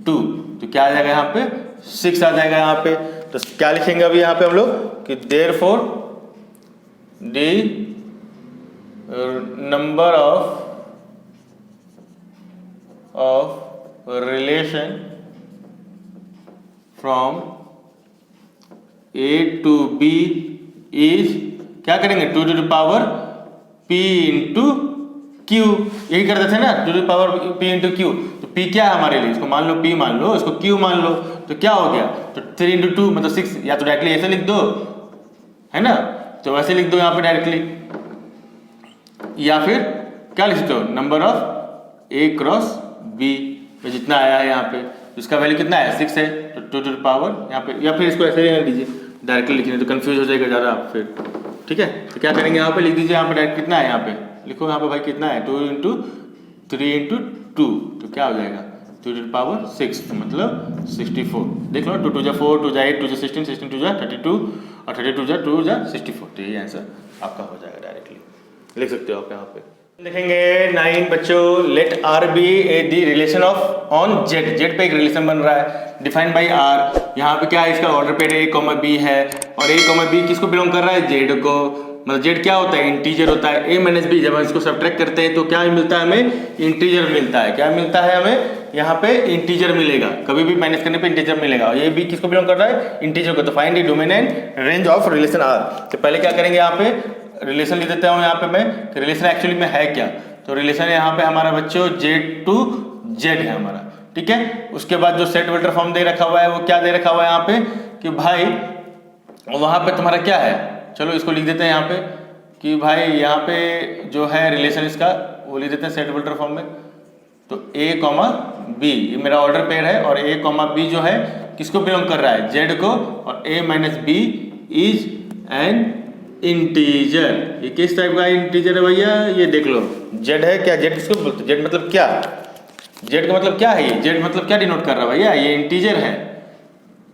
2, तो क्या आ जाएगा यहाँ पे 6 आ जाएगा यहाँ पे। तो क्या लिखेंगे अभी यहाँ पे हम लोग कि therefore the number of relation from A to B is क्या करेंगे 2 to the power P into Q, यही करते थे ना 2 to the power P into Q। तो P क्या है हमारे लिए, इसको मान लो P मान लो, इसको Q मान लो, तो क्या हो गया, तो 3 into 2 मतलब 6, या तो डायरेक्टली ऐसे लिख दो है ना, तो वैसे लिख दो यहाँ पे डायरेक्टली, या फिर क्या लिख सकते हो number of A cross B में जितना आया है यहाँ पे, इसका वैल्यू कितना है 6 है, तो 2 to the power यहाँ पे, या फिर इसको ऐसे लिख लीजिए, डायरेक्टली लिखने तो कंफ्यूज हो जाएगा ज़्यादा आप फिर, ठीक है। तो क्या करेंगे यहाँ पे लिख दीजिए, यहाँ पे डायरेक्ट कितना है, यहाँ पे लिखो यहाँ पे भाई कितना है 2 into 3 into 2, तो क्या हो जाएगा 2 to the power 6, तो मतलब 64। देख लो 2 2 जा 4, 2 जा 8, 2 जा 16, 16 2 जा 32 और 32 जा 2 जा 64, तो यही आंसर आपका हो जाएगा, डायरेक्टली लिख सकते हो आप यहाँ पे। लिखेंगे 9 बच्चों, let R be the relation of on Z, Z पे एक रिलेशन बन रहा है डिफाइंड बाई आर। यहाँ पे क्या है, इसका order pair A comma B है, और ए कॉमा बी किसको बिलोंग कर रहा है, जेड को। मतलब जेड क्या होता है, इंटीजर होता है। ए माइनस बी जब हम इसको सब्ट्रैक्ट करते हैं तो क्या मिलता है हमें, इंटीजर मिलता है। क्या मिलता है हमें, यहाँ पे इंटीजर मिलेगा, कभी भी माइनस करने पे इंटीजर मिलेगा। ये बी किसको बिलोंग कर रहा है, इंटीजर को। तो find the domain and range of relation R. तो पहले क्या करेंगे, यहाँ पे रिलेशन लिख देता हूँ यहाँ पे मैं, कि रिलेशन एक्चुअली में है क्या। तो रिलेशन यहाँ पे हमारा बच्चों जेड टू जेड है हमारा, ठीक है। उसके बाद जो सेट वेक्टर फॉर्म दे रखा हुआ है वो क्या दे रखा हुआ है यहाँ पे, कि भाई वहाँ पे तुम्हारा क्या है, चलो इसको लिख देते हैं यहाँ पे कि भाई यहाँ पे जो है रिलेशन इसका वो लिख देते हैं सेट वेक्टर फॉर्म में। तो ए कॉमा बी ये मेरा ऑर्डर पेयर है, और ए कॉमा बी जो है किसको बिलोंग कर रहा है, जेड को। और a minus b is an integer. ये किस टाइप का इंटीजर है भैया, ये देख लो जेड है क्या, जेड किसको बोलते हैं, जेड मतलब क्या, जेड का मतलब क्या है, ये जेड मतलब क्या डिनोट कर रहा है भैया, ये इंटीजर है,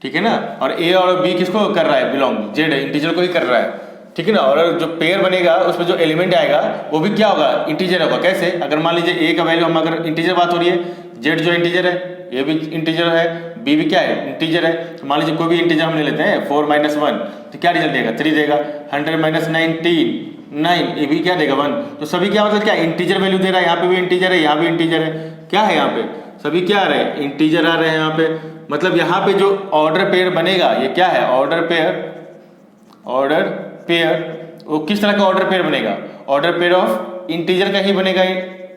ठीक है ना। और ए और बी किसको कर रहा है बिलोंग, जेड इंटीजर को ही कर रहा है, ठीक है ना। और जो पेयर बनेगा उसमें जो एलिमेंट आएगा वो भी क्या होगा, इंटीजर होगा। कैसे, अगर मान लीजिए ए का वैल्यू हम अगर इंटीजर बात हो रही है, जेड जो इंटीजर है, ए भी इंटीजर है, बी भी क्या है इंटीजर है। तो मान लीजिए कोई भी इंटीजर हम ले लेते हैं 4 - 1, तो क्या रिजल्ट देगा 3 देगा। 100 - 19 9, ये भी क्या देगा 1। तो सभी क्या मतलब क्या इंटीजर वैल्यू दे रहा है, यहाँ पे भी इंटीजर है, यहाँ भी इंटीजर है, क्या है यहाँ पे सभी क्या आ रहे हैं, इंटीजर आ रहे हैं यहाँ पे। मतलब यहाँ पे जो ऑर्डर पेयर बनेगा ये क्या है, ऑर्डर पेयर वो किस तरह का ऑर्डर पेयर बनेगा, ऑर्डर पेयर ऑफ इंटीजर का ही बनेगा।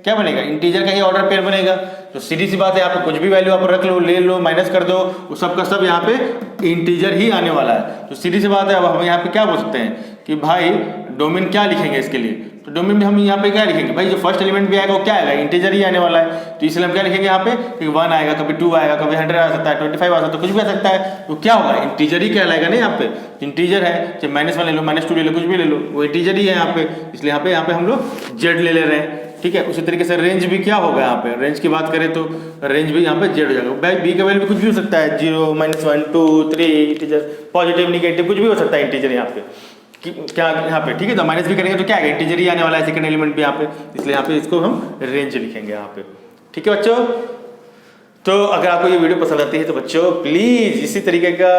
क्या बनेगा, इंटीजर का ही ऑर्डर पेयर बनेगा। तो सीधी सी बात है, यहाँ पे कुछ भी वैल्यू आप रख लो, ले लो, माइनस कर दो, वो सब का सब यहाँ पे इंटीजर ही आने वाला है। तो सीधी सी बात है, अब हम यहाँ पे क्या बोल सकते हैं कि भाई डोमेन क्या लिखेंगे इसके लिए। तो डोमेन में हम यहाँ पे क्या लिखेंगे, भाई जो फर्स्ट एलिमेंट भी आएगा वो क्या आएगा, इंटीजर ही आने वाला है। तो इसलिए हम क्या लिखेंगे यहाँ पे कि 1 आएगा, कभी 2 आएगा, कभी 100 आ सकता है, 25 आ सकता है, कुछ भी आ सकता है। तो क्या होगा, इंटीजर ही कहलाएगा ना यहाँ पे। इंटीजर है, चाहे -1 ले लो, -2 ले लो, कुछ भी ले लो, वो इंटीजर ही है यहाँ पे। इसलिए यहाँ पे हम लोग जेड ले रहे हैं, ठीक है। उसी तरीके से रेंज भी क्या होगा, यहाँ पे रेंज की बात करें तो रेंज भी यहाँ पे जेड हो जाएगा। भाई बी का वैल्यू भी कुछ भी हो सकता है, 0 - 1 2 3 इंटीजर, पॉजिटिव निगेटिव कुछ भी हो सकता है इंटीजर यहाँ पे, क्या यहाँ पे, ठीक है। तो माइनस भी करेंगे तो क्या है, इंटीजर ही आने वाला है सेकंड एलिमेंट भी यहाँ पे, इसलिए यहाँ पे इसको हम रेंज लिखेंगे यहाँ पे, ठीक है बच्चों। तो अगर आपको ये वीडियो पसंद आती है तो बच्चों प्लीज़ इसी तरीके का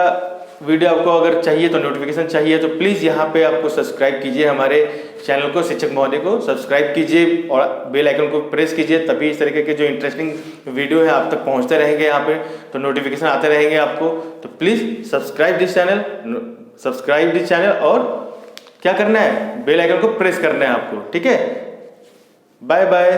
वीडियो आपको अगर चाहिए तो नोटिफिकेशन चाहिए तो प्लीज़ यहाँ पे आपको सब्सक्राइब कीजिए, हमारे चैनल को, शिक्षक महोदय को सब्सक्राइब कीजिए और बेल आइकन को प्रेस कीजिए, तभी इस तरीके के जो इंटरेस्टिंग वीडियो है आप तक पहुँचते रहेंगे यहाँ पे, तो नोटिफिकेशन आते रहेंगे आपको। तो प्लीज़ सब्सक्राइब दिस चैनल और क्या करना है, बेल आइकन को प्रेस करना है आपको, ठीक है। Bye bye.